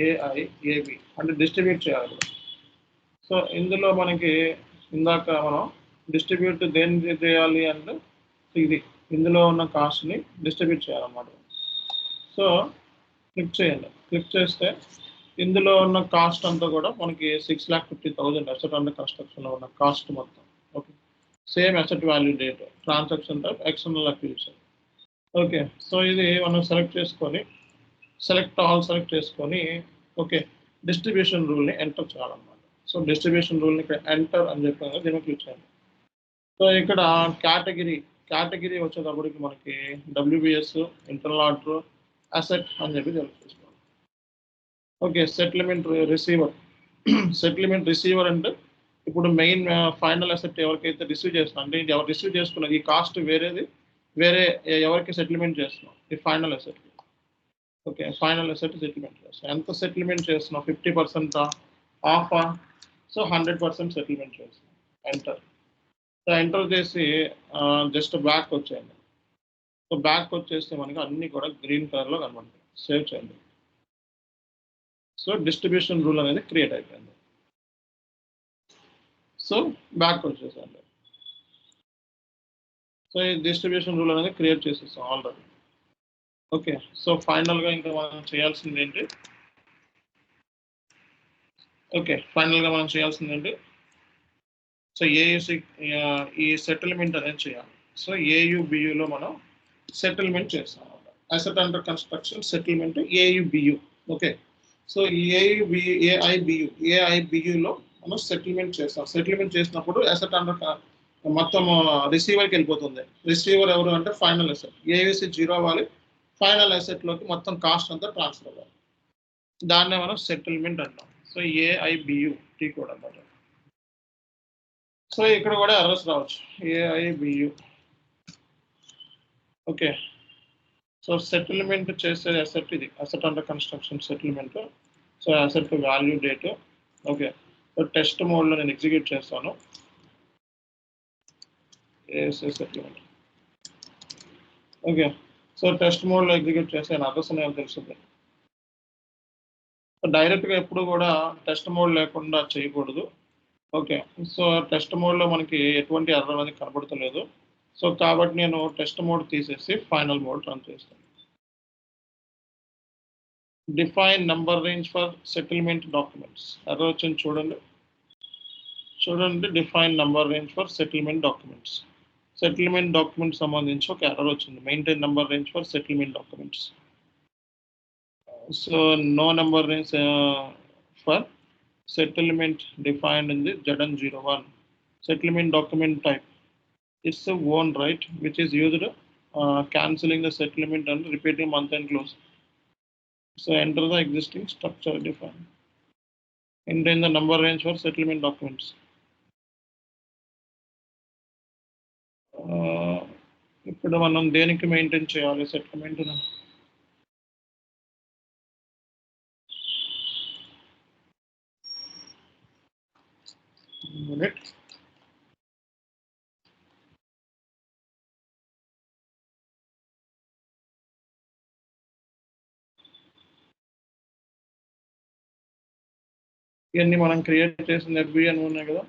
AIAB అంటే డిస్ట్రిబ్యూట్ చేయాలి. సో ఇందులో మనకి ఇందాక మనం డిస్ట్రిబ్యూట్ దేన్ని చేయాలి అంటే ఇది ఇందులో ఉన్న కాస్ట్ని డిస్ట్రిబ్యూట్ చేయాలన్నమాట. సో క్లిక్ చేయండి. క్లిక్ చేస్తే ఇందులో ఉన్న కాస్ట్ అంతా కూడా మనకి 6,50,000 అసెట్ అండర్ కన్స్ట్రక్షన్లో ఉన్న కాస్ట్ మొత్తం. Okay same asset value date, transaction type, external acquisition. Okay so ఇది మనం సెలెక్ట్ చేసుకొని సెలెక్ట్ చేసుకొని ఓకే డిస్ట్రిబ్యూషన్ రూల్ని ఎంటర్ చేయాలన్నమాట. సో డిస్ట్రిబ్యూషన్ రూల్ని ఇక్కడ ఎంటర్ అని చెప్పాను, దీన్ని క్లిక్ చేయండి. సో ఇక్కడ కేటగిరీ వచ్చేటప్పటికి మనకి WBS, ఇంటర్నల్ ఆర్డర్, అసెట్ అని చెప్పి సెలెక్ట్ చేసుకోవాలి. ఓకే సెటిల్మెంట్ రిసీవర్ అంటే ఇప్పుడు మెయిన్ ఫైనల్ అసెట్ ఎవరికైతే రిసీవ్ చేస్తున్నాం అంటే ఇది ఎవరు రిసీవ్ చేసుకున్నది ఈ కాస్ట్ వేరే ఎవరికి సెటిల్మెంట్ చేస్తున్నాం ఈ final asset. Okay final asset settlement చేస్తున్నాం. ఎంత సెటిల్మెంట్ చేస్తున్నాం, 50% ఆఫా, సో 100% సెటిల్మెంట్ చేస్తున్నాం. ఎంటర్. సో ఎంటర్ చేసి జస్ట్ బ్యాక్ వచ్చేయండి. సో బ్యాక్ వచ్చేస్తే మనకి అన్నీ కూడా గ్రీన్ కలర్లో కనబడుతుంది. సేవ్ చేయండి. సో డిస్ట్రిబ్యూషన్ రూల్ అనేది క్రియేట్ అయిపోయింది. సో బ్యాక్ వచ్చేసండి. సో ఈ డిస్ట్రిబ్యూషన్ రూల్ అనేది క్రియేట్ చేసేసాం ఆల్రెడీ. ఓకే సో ఫైనల్గా ఇంకా మనం చేయాల్సింది ఏంటి, సో AUC ఈ సెటిల్మెంట్ అనేది చేయాలి. సో AUBUలో మనం సెటిల్మెంట్ చేస్తాం అన్నమాట. Asset under construction settlement AUBU. Okay so ఈ AIBUలో మనం సెటిల్మెంట్ చేస్తాం. సెటిల్మెంట్ చేసినప్పుడు అసెట్ అండర్ మొత్తం రిసీవర్కి వెళ్ళిపోతుంది. రిసీవర్ ఎవరు అంటే ఫైనల్ అసెట్. AUC 0 అవ్వాలి, ఫైనల్ అసెట్లోకి మొత్తం కాస్ట్ అంతా ట్రాన్స్ఫర్ అవ్వాలి. దాన్నే మనం సెటిల్మెంట్ అంటాం. సో AIBU T కోడ్ అన్నమాట. సో ఇక్కడ కూడా ఎర్రర్స్ రావచ్చు. AIBU. ఓకే సో సెటిల్మెంట్ చేసే అసెట్ ఇది asset under construction settlement. So asset value date. Okay so test మోడ్లో నేను ఎగ్జిక్యూట్ చేస్తాను. సెటిల్మెంట్. ఓకే సో టెస్ట్ మోడ్లో ఎగ్జిక్యూట్ చేస్తే అడ్రస్ అనేది తెలుస్తుంది. డైరెక్ట్గా ఎప్పుడు కూడా టెస్ట్ మోడ్ లేకుండా చేయకూడదు. ఓకే సో టెస్ట్ మోడ్లో మనకి ఎటువంటి ఎర్రర్ అనేది కనబడతలేదు. సో కాబట్టి నేను టెస్ట్ మోడ్ తీసేసి ఫైనల్ మోడ్ రన్ చేస్తాను. Define number range for settlement documents error వచ్చింది చూడండి. Define number range for settlement documents. Settlement document సంబంధించి ఒక ఎర్రర్ వచ్చింది. Maintain number range for settlement documents. So no number range for settlement defined in the ZN01. Settlement document type. It's a one right which is used cancelling the settlement and repeating month and close. So enter the existing structure defined. Enter in the number range for settlement documents. ఇప్పుడు మనం దేనికి maintain చేయాలి settlement? Minute. ఇవన్నీ మనం create చేసిన FB అని ఉన్నాయి కదా.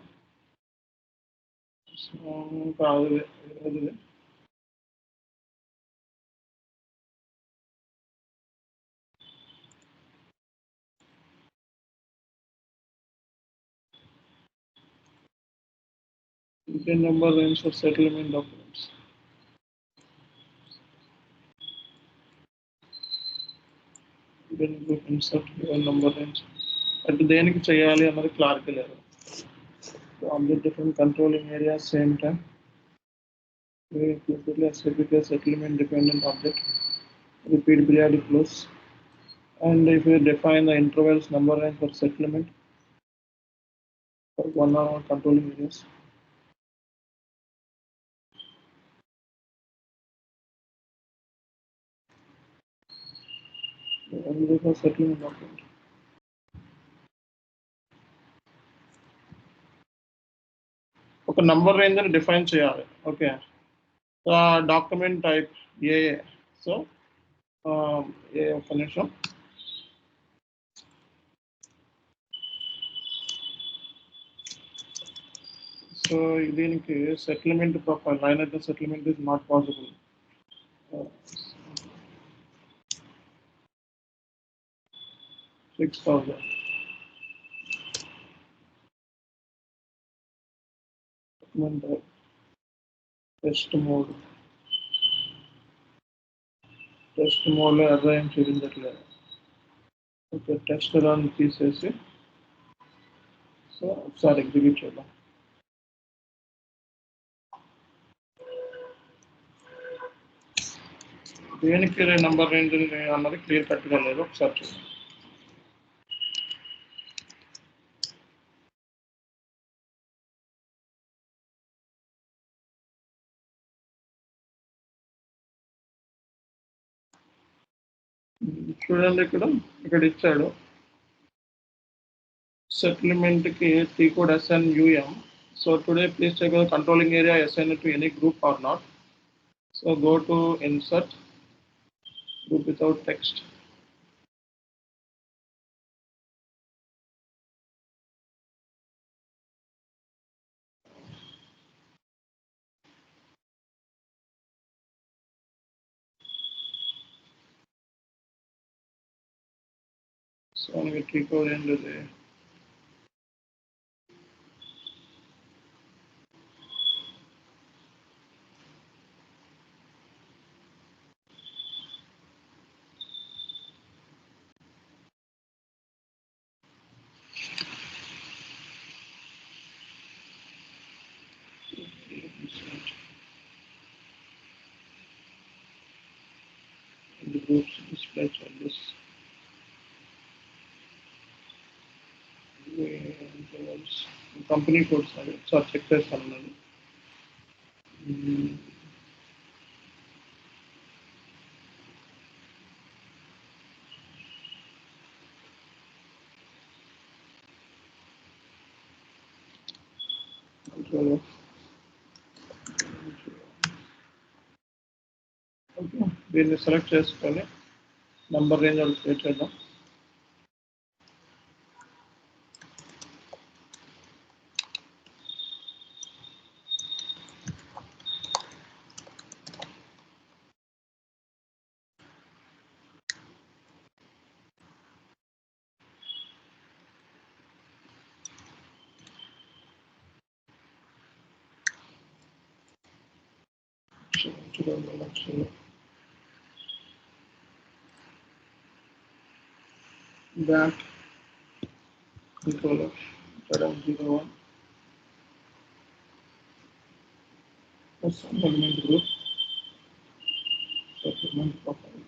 కాదు number range for settlement documents. Then we insert your number range. At దేనికి చేయాలి అన్నది క్లారిటీ లేదు. Object different controlling areas same time. We explicitly specify settlement dependent object. Repeat periodic close. And if we define the intervals number range for settlement for one or more controlling areas. Only for settlement document. ఒక number range అని define చేయాలి. Okay, document type ఏఏ. So ఏ ఒక నిమిషం. So దీనికి settlement profile line అయితే settlement is not possible. 6,000. Test mode లో error ఏం చూపించట్లేదు. ఓకే, టెస్ట్ రన్ తీసేసి సో ఒకసారి ఎగ్జిక్యూట్ చేద్దాం. దేనికి నంబర్ రేంజ్ అన్నది క్లియర్ కట్గా లేదు. ఒకసారి చూద్దాం. చూడండి, ఇక్కడ ఇచ్చాడు సెటిల్మెంట్ కి T code SNUM. So today please check the controlling area assign to any group or not. So go to insert group without text. So we click over into the groups display changes. Company codes are check చేస్తాను. Okay, దీన్ని select చేసుకొని number range అది create చేద్దాం. 2 లక్షలు bank controller 01 settlement group settlement profile.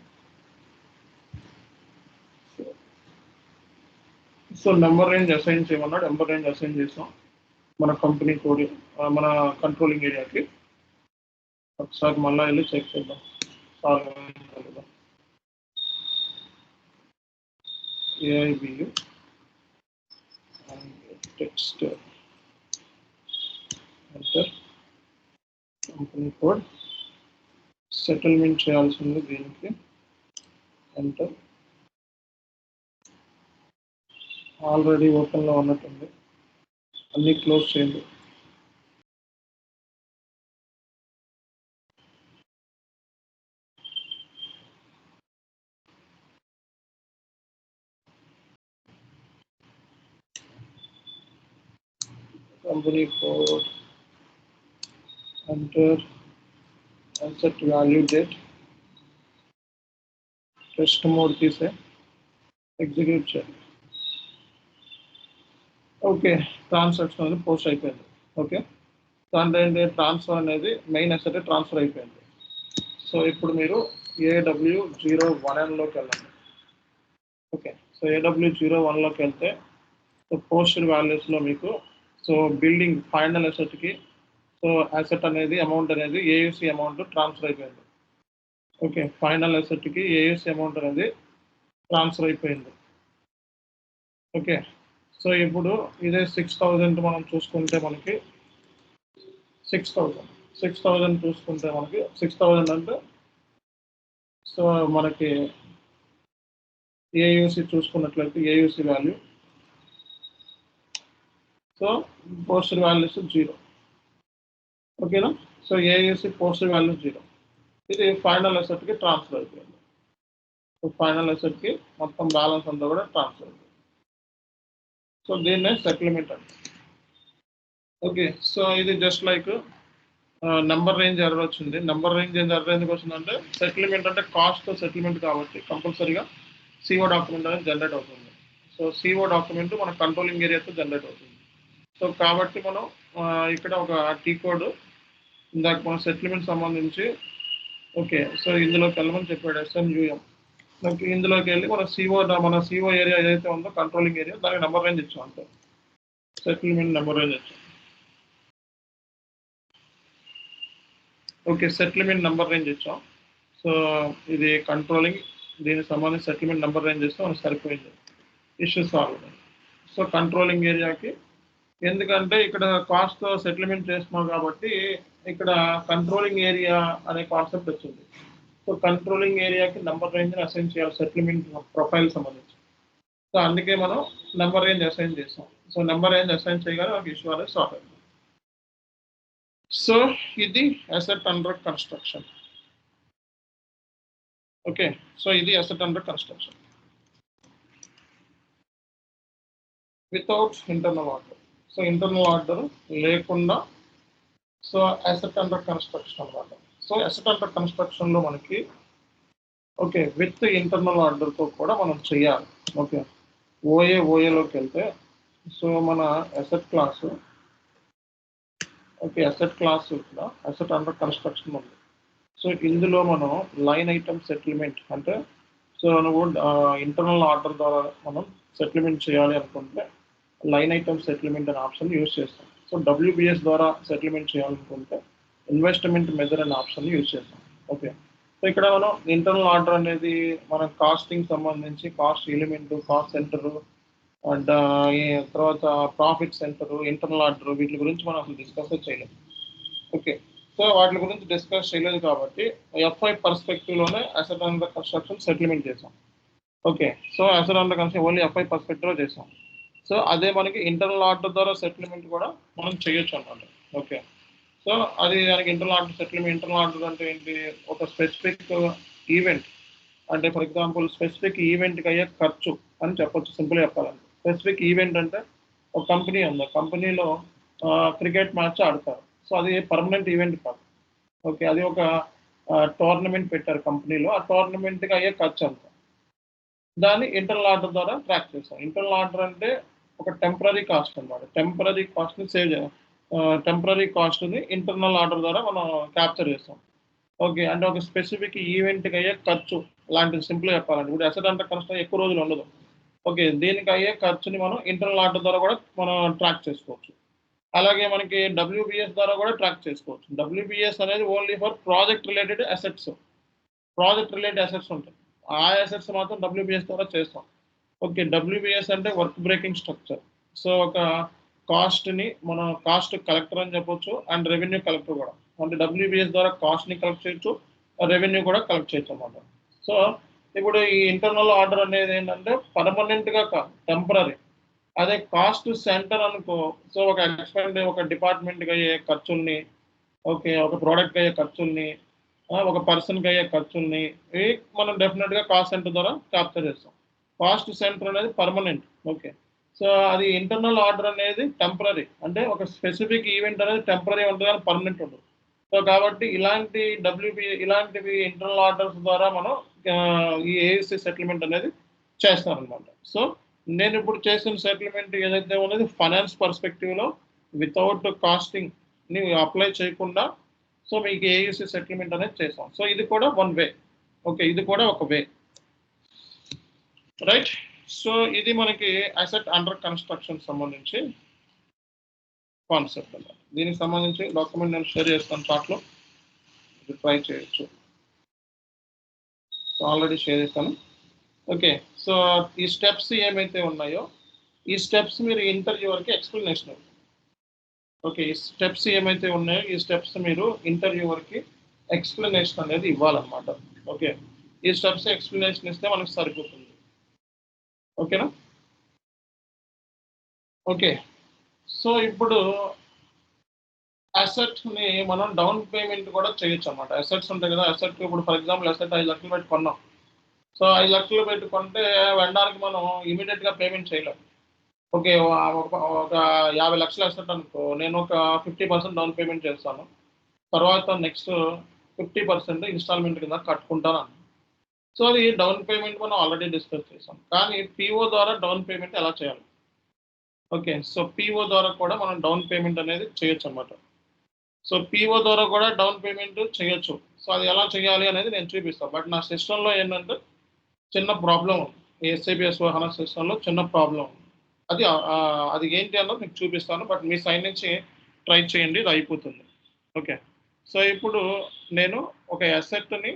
So number range assign చేయమన్నాడు. Number range assign చేసాం మన company code మన కంట్రోలింగ్ ఏరియాకి. ఒకసారి మళ్ళీ వెళ్ళి చెక్ చేద్దాం సాల్వ్ అయిందా. AIBU text enter company code settlement చేయాల్సింది దీనికి ఎంటర్. ఆల్రెడీ ఓపెన్లో ఉన్నట్టుంది, అన్నీ క్లోజ్ చేయండి. Company code enter asset value date test mode తీసే ఎగ్జిక్యూట్ చేయండి. ఓకే, ట్రాన్సాక్షన్ అనేది పోస్ట్ అయిపోయింది. ఓకే, దాంట్లో ట్రాన్స్ఫర్ అనేది మెయిన్ అసెట్ ట్రాన్స్ఫర్ అయిపోయింది. సో ఇప్పుడు మీరు AW01Nలోకి వెళ్ళండి. ఓకే, సో AW01లోకి వెళ్తే సో పోస్టెడ్ వాల్యూస్లో మీకు సో బిల్డింగ్ ఫైనల్ అసెట్కి సో అసెట్ అనేది అమౌంట్ అనేది ఏయూసీ అమౌంట్ ట్రాన్స్ఫర్ అయిపోయింది. ఓకే, ఫైనల్ అసెట్కి ఏయూసీ అమౌంట్ అనేది ట్రాన్స్ఫర్ అయిపోయింది. ఓకే, సో ఇప్పుడు ఇదే 6000 మనం చూసుకుంటే మనకి 6000 చూసుకుంటే మనకి 6000 అంటే సో మనకి ఏయూసీ చూసుకున్నట్లయితే ఏయూసీ వాల్యూ సో పోస్టెడ్ వాల్యూస్ 0. ఓకేనా, సో ఏయూసీ పోస్టెడ్ వాల్యూస్ 0. ఇది ఫైనల్ అసెట్కి ట్రాన్స్ఫర్ అయిపోయింది. సో ఫైనల్ అసెట్కి మొత్తం బ్యాలెన్స్ అంతా కూడా ట్రాన్స్ఫర్ అయిపోయింది. సో దీన్నే సెటిల్మెంట్ అంటే. ఓకే, సో ఇది just like number range error వచ్చింది. నెంబర్ రేంజ్ ఎర్రర్ ఎందుకు వచ్చిందంటే సెటిల్మెంట్ అంటే కాస్ట్ సెటిల్మెంట్ కాబట్టి కంపల్సరీగా సిఓ డాక్యుమెంట్ అనేది జనరేట్ అవుతుంది. సో సిఓ డాక్యుమెంట్ మన కంట్రోలింగ్ ఏరియాతో జనరేట్ అవుతుంది. సో కాబట్టి మనం ఇక్కడ ఒక టీ కోడ్ ఇందాక మన సెటిల్మెంట్ సంబంధించి ఓకే, సో ఇందులోకి వెళ్ళమని చెప్పాడు SNUM. ఇందులోకి వెళ్ళి మన సిఓ ఏరియా ఏదైతే ఉందో కంట్రోలింగ్ ఏరియా దానికి నెంబర్ రేంజ్ ఇచ్చాం అంతే. సెటిల్మెంట్ నెంబర్ రేంజ్ ఇచ్చాం. ఓకే, సెటిల్మెంట్ నెంబర్ రేంజ్ ఇచ్చాం. సో ఇది కంట్రోలింగ్, దీనికి సంబంధించి సెటిల్మెంట్ నెంబర్ రేంజ్ ఇస్తే మనకు సరిపోయింది, ఇష్యూ సాల్వ్. సో కంట్రోలింగ్ ఏరియాకి ఎందుకంటే ఇక్కడ కాస్ట్ సెటిల్మెంట్ చేస్తున్నాం కాబట్టి ఇక్కడ కంట్రోలింగ్ ఏరియా అనే కాన్సెప్ట్ వచ్చింది. సో కంట్రోలింగ్ ఏరియాకి నెంబర్ రేంజ్ని అసైన్ చేయాలి సెటిల్మెంట్ ప్రొఫైల్ సంబంధించి. సో అందుకే మనం నెంబర్ రేంజ్ అసైన్ చేస్తాం. సో నెంబర్ రేంజ్ అసైన్ చేయగానే ఒక ఇష్యూ అనేది సాల్వ్ అవుతుంది. సో ఇది asset under construction. Okay, so ఇది asset under construction without internal order. So internal order లేకుండా సో అసెట్ అండర్ కన్స్ట్రక్షన్ అన్నమాట. సో అసెట్ అండర్ కన్స్ట్రక్షన్లో మనకి ఓకే విత్ ఇంటర్నల్ ఆర్డర్తో కూడా మనం చేయాలి. ఓకే, ఓఏలోకి వెళ్తే సో మన asset class okay asset class ఇక్కడ అసెట్ అండర్ కన్స్ట్రక్షన్ ఉంది. సో ఇందులో మనం లైన్ ఐటమ్ సెటిల్మెంట్ అంటే సో నువ్వు ఇంటర్నల్ ఆర్డర్ ద్వారా మనం సెటిల్మెంట్ చేయాలి అనుకుంటే లైన్ ఐటమ్ సెటిల్మెంట్ అనే ఆప్షన్ యూజ్ చేస్తాం. సో WBS ద్వారా సెటిల్మెంట్ చేయాలనుకుంటే ఇన్వెస్ట్మెంట్ మెజర్ అనే ఆప్షన్ యూజ్ చేస్తాం. ఓకే, సో ఇక్కడ మనం ఇంటర్నల్ ఆర్డర్ అనేది మనం కాస్టింగ్ సంబంధించి cost element, cost centre and తర్వాత ప్రాఫిట్ సెంటర్, ఇంటర్నల్ ఆర్డర్ వీటి గురించి మనం అసలు డిస్కస్ చేయలేదు. ఓకే, సో వాటి గురించి డిస్కస్ చేయలేదు కాబట్టి FI పర్స్పెక్టివ్లోనే అసెట్ అండర్ కన్స్ట్రక్షన్ సెటిల్మెంట్ చేసాం. Okay, so asset under construction only FI పర్స్పెక్టివ్లో చేసాం. సో అదే మనకి ఇంటర్నల్ ఆర్డర్ ద్వారా సెటిల్మెంట్ కూడా మనం చేయొచ్చు అన్నమాట. ఓకే, సో అది దానికి ఇంటర్నల్ ఆర్డర్ అంటే ఏంటి, ఒక స్పెసిఫిక్ ఈవెంట్ అంటే ఫర్ ఎగ్జాంపుల్ స్పెసిఫిక్ ఈవెంట్కి అయ్యే ఖర్చు అని చెప్పొచ్చు. సింపుల్గా చెప్పాలంటే స్పెసిఫిక్ ఈవెంట్ అంటే ఒక కంపెనీ ఉంది, కంపెనీలో క్రికెట్ మ్యాచ్ ఆడతారు. సో అది పర్మనెంట్ ఈవెంట్ కాదు. ఓకే, అది ఒక టోర్నమెంట్ పెట్టారు కంపెనీలో, ఆ టోర్నమెంట్కి అయ్యే ఖర్చు అంత, దాన్ని ఇంటర్నల్ ఆర్డర్ ద్వారా ట్రాక్ చేస్తాం. ఇంటర్నల్ ఆర్డర్ అంటే ఒక టెంపరీ కాస్ట్ అనమాట. టెంపరీ కాస్ట్ని టెంపరీ కాస్ట్ని ఇంటర్నల్ ఆర్డర్ ద్వారా మనం క్యాప్చర్ చేస్తాం. ఓకే, అంటే ఒక స్పెసిఫిక్ ఈవెంట్కి అయ్యే ఖర్చు లాంటిది సింపుల్గా చెప్పాలంటే, ఇప్పుడు అసెట్ అండర్ కన్స్ట్రక్షన్ ఎక్కువ రోజులు ఉండదు. ఓకే, దీనికి అయ్యే ఖర్చుని మనం ఇంటర్నల్ ఆర్డర్ ద్వారా కూడా మనం ట్రాక్ చేసుకోవచ్చు. అలాగే మనకి డబ్ల్యూబిఎస్ ద్వారా కూడా ట్రాక్ చేసుకోవచ్చు. డబ్ల్యూబిఎస్ అనేది only for project related assets. Project related assets ఉంటాయి, ఆ అసెట్స్ మాత్రం డబ్ల్యూబిఎస్ ద్వారా చేస్తాం. ఓకే, డబ్ల్యూబిఎస్ అంటే వర్క్ బ్రేకింగ్ స్ట్రక్చర్. సో ఒక కాస్ట్ని మనం కాస్ట్ కలెక్టర్ అని చెప్పొచ్చు అండ్ రెవెన్యూ కలెక్టర్ కూడా. అంటే డబ్ల్యూబిఎస్ ద్వారా కాస్ట్ని కలెక్ట్ చేయొచ్చు, రెవెన్యూ కూడా కలెక్ట్ చేయొచ్చు అన్నమాట. సో ఇప్పుడు ఈ ఇంటర్నల్ ఆర్డర్ అనేది ఏంటంటే పర్మనెంట్గా కాదు, టెంపరీ. అదే కాస్ట్ సెంటర్ అనుకో, సో ఒక ఒక డిపార్ట్మెంట్కి అయ్యే ఖర్చుల్ని, ఓకే, ఒక ప్రోడక్ట్కి అయ్యే ఖర్చుల్ని, ఒక పర్సన్కి అయ్యే ఖర్చుల్ని ఇవి మనం డెఫినెట్గా కాస్ట్ సెంటర్ ద్వారా క్యాప్చర్ చేస్తాం. కాస్ట్ సెంటర్ అనేది పర్మనెంట్. ఓకే, సో అది ఇంటర్నల్ ఆర్డర్ అనేది టెంపరీ, అంటే ఒక స్పెసిఫిక్ ఈవెంట్ అనేది టెంపరీ ఉంటుంది కానీ పర్మనెంట్ ఉండదు. సో కాబట్టి ఇలాంటివి ఇంటర్నల్ ఆర్డర్స్ ద్వారా మనం ఈ ఏఎస్సి సెటిల్మెంట్ అనేది చేస్తారనమాట. సో నేను ఇప్పుడు చేసిన సెటిల్మెంట్ ఏదైతే ఉన్నది ఫైనాన్స్ పర్స్పెక్టివ్లో వితౌట్ కాస్టింగ్ని అప్లై చేయకుండా, సో మీకు ఏఎస్సి సెటిల్మెంట్ అనేది చేస్తాం. సో ఇది కూడా వన్ వే. ఓకే, ఇది కూడా ఒక వే, రైట్. సో ఇది మనకి అసెట్ అండర్ కన్స్ట్రక్షన్ సంబంధించి కాన్సెప్ట్ అన్నమాట. దీనికి సంబంధించి డాక్యుమెంట్ నేను షేర్ చేస్తాను చాట్లో, ఇది ట్రై చేయొచ్చు. సో ఆల్రెడీ షేర్ చేస్తాను. ఓకే, సో ఈ స్టెప్స్ ఏమైతే ఉన్నాయో ఈ స్టెప్స్ మీరు ఇంటర్వ్యూ వరకు ఎక్స్ప్లెనేషన్. ఓకే, ఈ స్టెప్స్ ఏమైతే ఉన్నాయో ఈ స్టెప్స్ మీరు ఇంటర్వ్యూ వరకు ఎక్స్ప్లెనేషన్ అనేది ఇవ్వాలన్నమాట. ఓకే, ఈ స్టెప్స్ ఎక్స్ప్లెనేషన్ ఇస్తే మనకు సరిపోతుంది. ఓకేనా? ఓకే, సో ఇప్పుడు అసెట్ని మనం డౌన్ పేమెంట్ కూడా చేయొచ్చు అన్నమాట. అసెట్స్ ఉంటాయి కదా, అసెట్ ఇప్పుడు ఫర్ ఎగ్జాంపుల్ అసెట్ 5 లక్షలు పెట్టి కొన్నాం. సో 5 లక్షలు పెట్టి కొంటే వెండానికి మనం ఇమీడియట్గా పేమెంట్ చేయలేం. ఓకే, ఒక 50 లక్షలు అసెట్ అనుకో, నేను ఒక 50% డౌన్ పేమెంట్ చేస్తాను, తర్వాత నెక్స్ట్ 50% ఇన్స్టాల్మెంట్ కింద కట్టుకుంటాను. సో అది డౌన్ పేమెంట్ మనం ఆల్రెడీ డిస్కస్ చేసాం. కానీ పిఓ ద్వారా డౌన్ పేమెంట్ ఎలా చేయాలి? ఓకే, సో పిఓ ద్వారా కూడా మనం డౌన్ పేమెంట్ అనేది చేయొచ్చు అన్నమాట. సో పిఓ ద్వారా కూడా డౌన్ పేమెంట్ చేయొచ్చు. సో అది ఎలా చేయాలి అనేది నేను చూపిస్తాను. బట్ నా సిస్టంలో ఏంటంటే చిన్న ప్రాబ్లం ఉంది, ఎస్ఏపి S/4HANA సిస్టంలో చిన్న ప్రాబ్లం ఉంది. అది ఏంటి అన్నది మీకు చూపిస్తాను. బట్ మీ సైడ్ నుంచి ట్రై చేయండి, ఇది అయిపోతుంది. ఓకే, సో ఇప్పుడు నేను ఒక అసెట్ని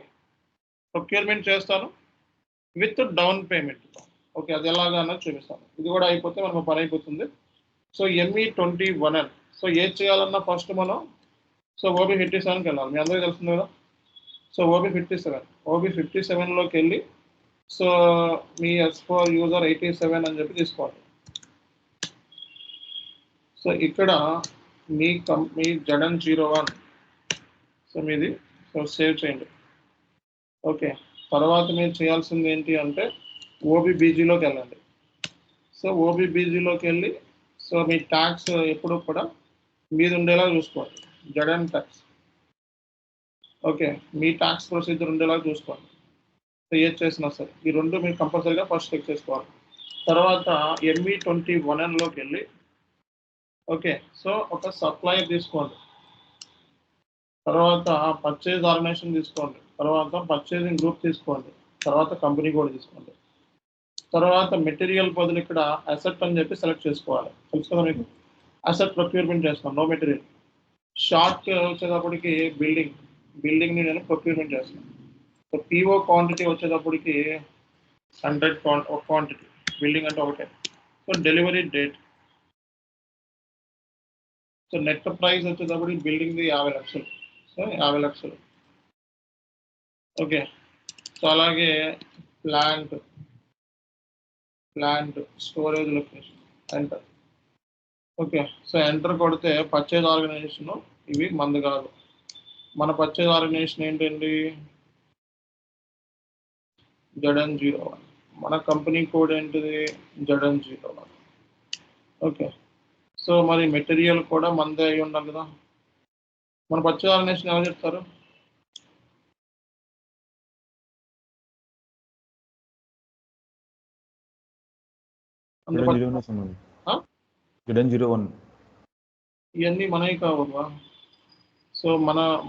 ప్రొక్యూర్మెంట్ చేస్తాను విత్ డౌన్ పేమెంట్. ఓకే, అది ఎలాగా అన్నది చూపిస్తాను. ఇది కూడా అయిపోతే మనకు పని అయిపోతుంది. So ME21N. సో ఏది చేయాలన్నా ఫస్ట్ మనం OB57కి వెళ్ళాలి. మీ అందరికీ తెలుస్తుంది కదా. సో OB57లోకి వెళ్ళి సో మీ S4 యూజర్ 87 అని చెప్పి తీసుకోవాలి. సో ఇక్కడ మీ ZN01 సో మీది సో సేవ్ చేయండి. ఓకే, తర్వాత మీరు చేయాల్సింది ఏంటి అంటే OBBGలోకి వెళ్ళండి. సో OBBGలోకి వెళ్ళి సో మీ ట్యాక్స్ ఎప్పుడు కూడా మీది ఉండేలా చూసుకోండి, ZN ట్యాక్స్. ఓకే, మీ ట్యాక్స్ ప్రొసీజర్ ఉండేలా చూసుకోండి. సో ఏది చేసినా సరే ఈ రెండు మీరు కంపల్సరీగా ఫస్ట్ చెక్ చేసుకోవాలి. తర్వాత ME21Nలోకి వెళ్ళి ఓకే, సో ఒక సప్లయర్ తీసుకోండి, తర్వాత పర్చేజ్ ఆర్గనైజేషన్ తీసుకోండి, తర్వాత పర్చేజింగ్ గ్రూప్ తీసుకోండి, తర్వాత కంపెనీ కూడా తీసుకోండి. తర్వాత మెటీరియల్ బదులు ఇక్కడ అసెట్ అని చెప్పి సెలెక్ట్ చేసుకోవాలి. తెలుసు కదా మీకు, అసెట్ ప్రొక్యూర్మెంట్ చేస్తాను, నో మెటీరియల్. షార్ట్ వచ్చేటప్పటికి బిల్డింగ్ని నేను ప్రొక్యూర్మెంట్ చేస్తాను. సో పిఓ క్వాంటిటీ వచ్చేటప్పటికి 100 క్వాంటిటీ, బిల్డింగ్ అంటే ఒకటే. So delivery date, so net price వచ్చేటప్పటికి బిల్డింగ్ది 50 లక్షలు. సో 50 లక్షలు. ఓకే, సో అలాగే plant storage location enter. Okay, so enter కొడితే పర్చేజ్ ఆర్గనైజేషన్ ఇవి మంది కాదు, మన పర్చేజ్ ఆర్గనైజేషన్ ఏంటండి ZN01, మన కంపెనీ కోడ్ ఏంటిది ZN01. ఓకే, సో మరి మెటీరియల్ కూడా మందే అయి ఉండాలి కదా. మన పర్చేజ్ ఆర్గనైజేషన్ ఎవరు చెప్తారు? ఇవన్నీ మనవి కావా? సో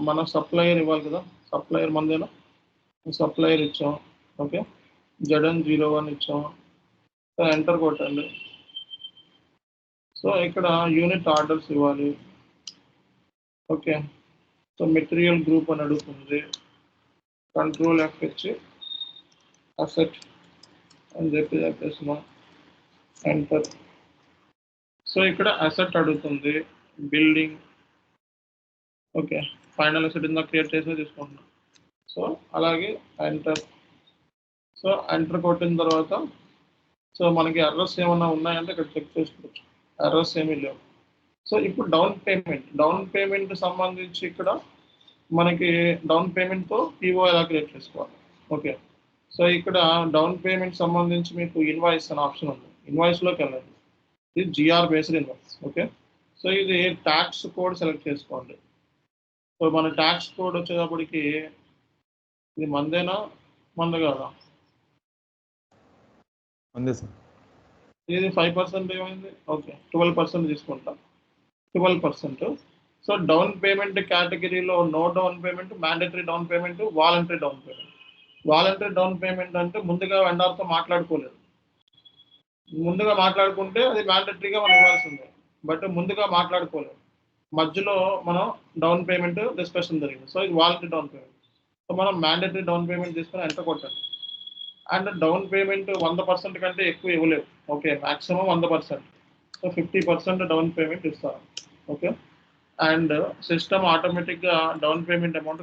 మన సప్లయర్ ఇవ్వాలి కదా, సప్లయర్ మందేనా, సప్లయర్ ఇచ్చాం. ఓకే, ZN01 ఇచ్చాం. సో ఎంటర్ కొట్టండి. సో ఇక్కడ యూనిట్ ఆర్డర్స్ ఇవ్వాలి. ఓకే, సో మెటీరియల్ గ్రూప్ అని అడుగుతుంది. కంట్రోల్ F ఇచ్చి అసెట్ అని చెప్పేస్తున్నాం, ఎంటర్. సో ఇక్కడ అసెట్ అడుగుతుంది, బిల్డింగ్. ఓకే, ఫైనల్ అసెట్ ఇందా క్రియేట్ చేసి తీసుకుంటున్నాం. సో అలాగే ఎంటర్. సో ఎంటర్ కొట్టిన తర్వాత సో మనకి ఎర్రర్స్ ఏమన్నా ఉన్నాయంటే ఇక్కడ చెక్ చేసుకోవచ్చు. ఎర్రర్స్ ఏమీ లేవు. సో ఇప్పుడు డౌన్ పేమెంట్ సంబంధించి ఇక్కడ మనకి డౌన్ పేమెంట్తో PO ఎలా క్రియేట్ చేసుకోవాలి. ఓకే, సో ఇక్కడ డౌన్ పేమెంట్ సంబంధించి మీకు ఇన్వాయిస్ అనే ఆప్షన్ ఉంది. ఇన్వాయిస్లోకి వెళ్ళండి. ఇది GR based invoice. Okay, so ఇది ట్యాక్స్ కోడ్ సెలెక్ట్ చేసుకోండి. సో మన ట్యాక్స్ కోడ్ వచ్చేటప్పటికి ఇది మందేనా మంద కాదా? అందే సార్. ఇది 5% ఏమైంది? ఓకే, 12% తీసుకుంటాం. 12%. సో డౌన్ పేమెంట్ కేటగిరీలో no down payment, mandatory down payment, voluntary down payment. Voluntary down payment అంటే ముందుగా వెండర్తో మాట్లాడుకోలేదు. ముందుగా మాట్లాడుకుంటే అది మ్యాండేటరీగా మనం ఇవ్వాల్సిందే. బట్ ముందుగా మాట్లాడుకోలేదు, మధ్యలో మనం డౌన్ పేమెంట్ డిస్కషన్ జరిగింది. సో ఇది వాలంటరీ డౌన్ పేమెంట్. సో మనం మ్యాండేటరీ డౌన్ పేమెంట్ తీసుకొని ఎంటర్ కొట్టండి. అండ్ డౌన్ పేమెంట్ 100% కంటే ఎక్కువ ఇవ్వలేవు. Okay, maximum 100%. So 50% down payment ఇస్తారు. ఓకే, అండ్ సిస్టమ్ ఆటోమేటిక్గా డౌన్ పేమెంట్ అమౌంట్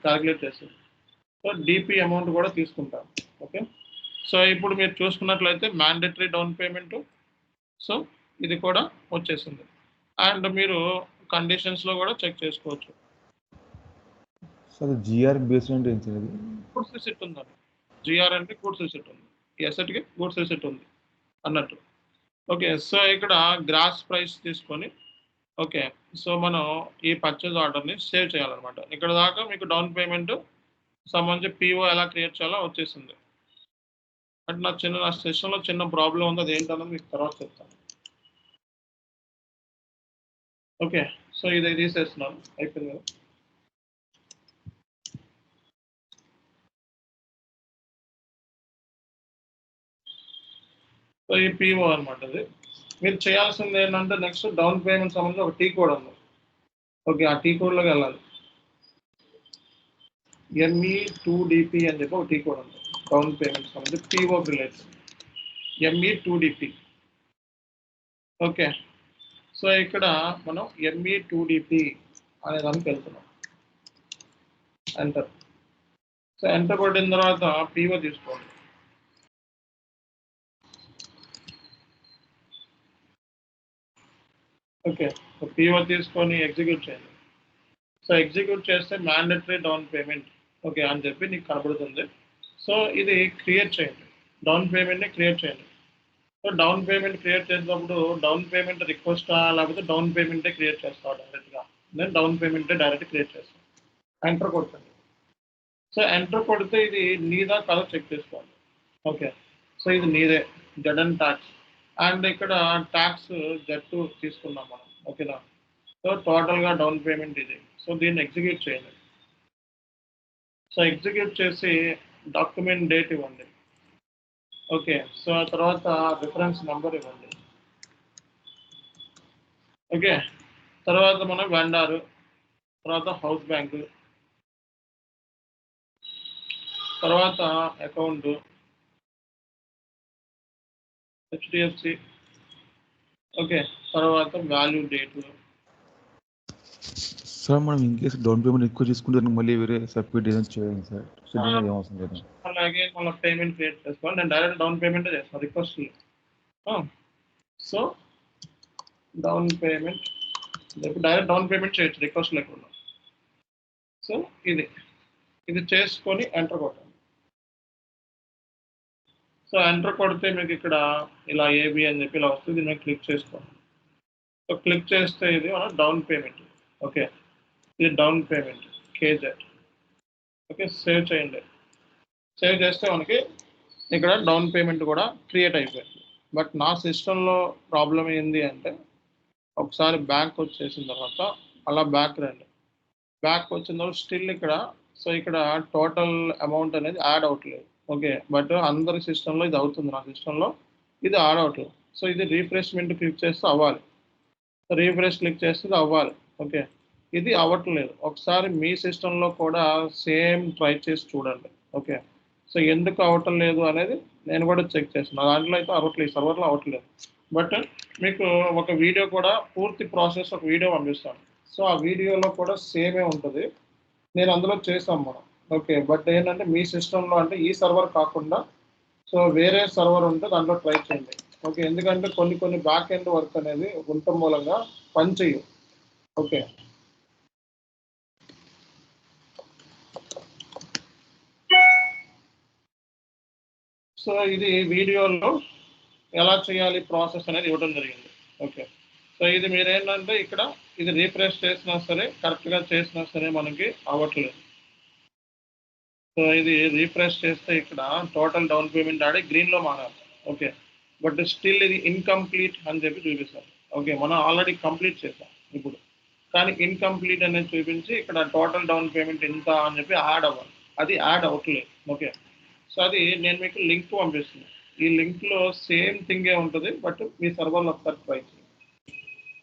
క్యాలిక్యులేట్ చేస్తుంది. సో DP అమౌంట్ కూడా తీసుకుంటారు. ఓకే, సో ఇప్పుడు మీరు చూసుకున్నట్లయితే మ్యాండేటరీ డౌన్ పేమెంట్, సో ఇది కూడా వచ్చేసింది. అండ్ మీరు కండిషన్స్లో కూడా చెక్ చేసుకోవచ్చు. సార్ GR బేస్డ్ అంటే ఏంటి? గూడ్స్ రిసిప్ట్ ఉందండి. GR అంటే గూడ్స్ రిసిప్ట్ ఉంది, ఈ అసెట్కి గూడ్స్ రిసిప్ట్ ఉంది అన్నట్టు. ఓకే, సో ఇక్కడ గ్రాస్ ప్రైస్ తీసుకొని ఓకే, సో మనం ఈ పర్చేజ్ ఆర్డర్ని సేవ్ చేయాలన్నమాట. ఇక్కడ దాకా మీకు డౌన్ పేమెంట్ సంబంధించి PO ఎలా క్రియేట్ చేయాలో వచ్చేసింది. అంటే నా సెషన్లో చిన్న ప్రాబ్లం ఉంది, అది ఏంటన్నది మీకు తర్వాత చెప్తాను. ఓకే, సో ఇది తీసేస్తున్నాను, అయిపోయింది కదా. సో ఈ PO అనమాట. అది మీరు చేయాల్సింది ఏంటంటే నెక్స్ట్ డౌన్ పేమెంట్ సంబంధించి ఒక T కోడ్ ఉంది. ఓకే, ఆ T కోడ్లోకి వెళ్ళాలి. ME2DP అని చెప్పి ఒక T కోడ్ ఉంది. డౌన్ పేమెంట్ సంబంధించి PO related ME2DP. Okay, so ఇక్కడ మనం ME2DP అనే దానికి వెళ్తున్నాం. ఎంటర్. సో ఎంటర్ కొట్టిన తర్వాత PO తీసుకోండి. ఓకే, సో PO తీసుకొని ఎగ్జిక్యూట్ చేయండి. సో ఎగ్జిక్యూట్ చేస్తే మ్యాండేటరీ డౌన్ పేమెంట్ ఓకే అని చెప్పి నీకు కనబడుతుంది. సో ఇది క్రియేట్ చేయండి, డౌన్ పేమెంట్ని క్రియేట్ చేయండి. సో డౌన్ పేమెంట్ క్రియేట్ చేసినప్పుడు డౌన్ పేమెంట్ రిక్వెస్టా లేకపోతే డౌన్ పేమెంటే క్రియేట్ చేస్తావు డైరెక్ట్గా? నేను డౌన్ పేమెంటే డైరెక్ట్ క్రియేట్ చేస్తాను. ఎంటర్ కొట్టండి. సో ఎంటర్ కొడితే ఇది నీదా కాదో చెక్ చేసుకోవాలి. ఓకే, సో ఇది నీదే, ZN ట్యాక్స్. అండ్ ఇక్కడ ట్యాక్స్ Z2 తీసుకున్నాం మనం. ఓకేనా, సో టోటల్గా డౌన్ పేమెంట్ ఇది. సో దీన్ని ఎగ్జిక్యూట్ చేయండి. సో ఎగ్జిక్యూట్ చేసి డాక్యుమెంట్ డేట్ ఇవ్వండి. ఓకే, సో ఆ తర్వాత రిఫరెన్స్ నెంబర్ ఇవ్వండి. ఓకే, తర్వాత మనం వెండారు, తర్వాత హౌస్ బ్యాంక్, తర్వాత అకౌంట్ HDFC. ఓకే, తర్వాత వాల్యూ డేట్. సార్ మనం ఇన్ కేసు డౌన్ పేమెంట్ ఎక్కువ చేసుకుంటే మళ్ళీ వేరే సబ్మిట్ ఏదైనా చేయాలి సార్? అవసరం లేదు. అలాగే మళ్ళీ పేమెంట్ క్రియేట్ చేసుకోవాలి. నేను డైరెక్ట్ డౌన్ పేమెంటే చేస్తాను request. So down payment direct down payment చేయొచ్చు రిక్వెస్ట్ లేకుండా. సో ఇది చేసుకొని ఎంటర్ కొట్టండి. సో ఎంటర్ కొడితే మీకు ఇక్కడ ఇలా AB అని చెప్పి ఇలా వస్తుంది. దీన్ని క్లిక్ చేసుకోండి. సో క్లిక్ చేస్తే ఇది మన డౌన్ పేమెంట్. ఓకే, ఇది down payment KZ. Okay, save చేయండి. సేవ్ చేస్తే మనకి ఇక్కడ డౌన్ పేమెంట్ కూడా క్రియేట్ అయిపోయింది. బట్ నా సిస్టంలో ప్రాబ్లం ఏంది అంటే ఒకసారి బ్యాక్ వచ్చేసిన తర్వాత అలా బ్యాక్ రండి. బ్యాక్ వచ్చిన తర్వాత స్టిల్ ఇక్కడ సో ఇక్కడ టోటల్ అమౌంట్ అనేది యాడ్ అవ్వట్లేదు. ఓకే. బట్ అందరి సిస్టంలో ఇది అవుతుంది. నా సిస్టంలో ఇది యాడ్ అవ్వట్లేదు. సో ఇది రిఫ్రెష్మెంట్ క్లిక్ చేస్తే అవ్వాలి. రిఫ్రెష్ క్లిక్ చేస్తే ఇది అవ్వాలి. ఓకే. ఇది అవ్వట్లేదు. ఒకసారి మీ సిస్టంలో కూడా సేమ్ ట్రై చేసి చూడండి. ఓకే. సో ఎందుకు అవ్వటం లేదు అనేది నేను కూడా చెక్ చేస్తాను. నా దాంట్లో అయితే అవ్వట్లేదు. సర్వర్లో అవ్వట్లేదు. బట్ మీకు ఒక వీడియో కూడా పూర్తి ప్రాసెస్ ఒక వీడియో పంపిస్తాను. సో ఆ వీడియోలో కూడా సేమే ఉంటుంది. నేను అందులో చేసాం మనం. ఓకే. బట్ ఏంటంటే మీ సిస్టంలో అంటే ఈ సర్వర్ కాకుండా సో వేరే సర్వర్ ఉంటే దాంట్లో ట్రై చేయండి. ఓకే. ఎందుకంటే కొన్ని బ్యాక్ ఎండ్ వర్క్ అనేది ఉండటం మూలంగా పనిచేయవు. ఓకే. సో ఇది వీడియోలో ఎలా చేయాలి ప్రాసెస్ అనేది ఇవ్వడం జరిగింది. ఓకే. సో ఇది మీరేంటంటే ఇక్కడ ఇది రీఫ్రెష్ చేసినా సరే కరెక్ట్గా చేసినా సరే మనకి అవ్వట్లేదు. సో ఇది రీఫ్రెష్ చేస్తే ఇక్కడ టోటల్ డౌన్ పేమెంట్ ఆడి గ్రీన్లో మారాలి. ఓకే. బట్ స్టిల్ ఇది ఇన్కంప్లీట్ అని చెప్పి చూపిస్తారు. ఓకే. మనం ఆల్రెడీ కంప్లీట్ చేసాం ఇప్పుడు. కానీ ఇన్కంప్లీట్ అనేది చూపించి ఇక్కడ టోటల్ డౌన్ పేమెంట్ ఎంత అని చెప్పి యాడ్ అవ్వాలి. అది యాడ్ అవ్వట్లేదు. ఓకే. సో అది నేను మీకు లింక్ పంపిస్తున్నాను. ఈ లింక్లో సేమ్ థింగే ఉంటుంది. బట్ మీ సర్వర్లో ఒకసారి ట్రై చేయండి.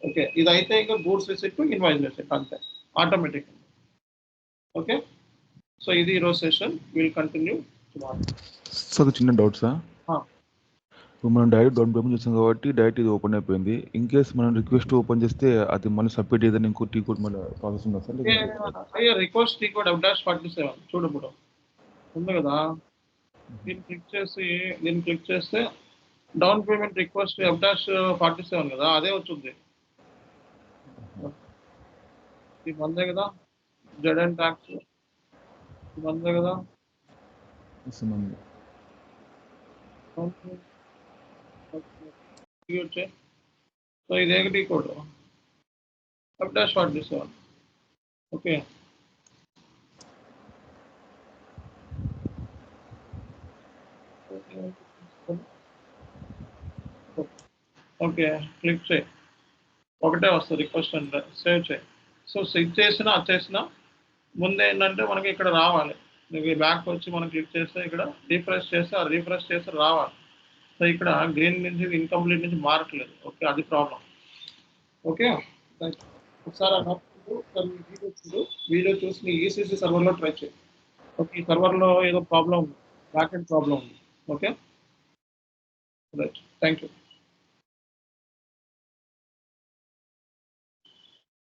ఓకే. ఇదైతే ఇంకా గూడ్స్ రిసిప్ట్ ఇన్వాయిస్ రిసిప్ట్ అంతే ఆటోమేటిక్. ఓకే. సో ఇది ఈరోజు session. Will continue tomorrow. So ఒక చిన్న డౌట్ సార్. ఇప్పుడు మనం డైరెక్ట్ డౌన్ పేమెంట్ చేసాం కాబట్టి డైరెక్ట్ ఇది ఓపెన్ అయిపోయింది. ఇన్ కేస్ మనం రిక్వెస్ట్ ఓపెన్ చేస్తే అది మళ్ళీ సబ్మిట్ ఏదైనా ఇంకో టీ కోడ్ మళ్ళీ ప్రాసెస్ ఉందా సార్? అయ్యా రిక్వెస్ట్ టీ కోడ్ F-47 చూడు ఇప్పుడు ఉంది కదా. దీన్ని క్లిక్ చేస్తే డౌన్ పేమెంట్ రిక్వెస్ట్ F-47 కదా అదే వచ్చింది. ఇది మందే కదా జెడ్ అండ్ ట్యాక్స్ మందే కదా. సో ఇది T code F-47. Okay. Okay. Click చేయి. ఒకటే వస్తుంది రిక్వెస్ట్ అంటే సేవ్ చేయి. సో సెట్ చేసినా వచ్చేసినా ముందు ఏంటంటే మనకి ఇక్కడ రావాలి. మీకు బ్యాక్ వచ్చి మనం క్లిక్ చేస్తే ఇక్కడ రీఫ్రెష్ చేస్తే ఆ రీఫ్రెష్ చేస్తే రావాలి. సో ఇక్కడ గ్రీన్ నుంచి ఇన్కంప్లీట్ నుంచి మారట్లేదు. ఓకే. అది ప్రాబ్లం. ఓకే. ఒకసారి వీడియో చూసి మీ ఈసీసీ సర్వర్లో ట్రై చేయి. ఓకే. ఈ సర్వర్లో ఏదో ప్రాబ్లం ఉంది. బ్యాక్ ఎండ్ ప్రాబ్లం ఉంది. ఓకే. రైట్. Thank you.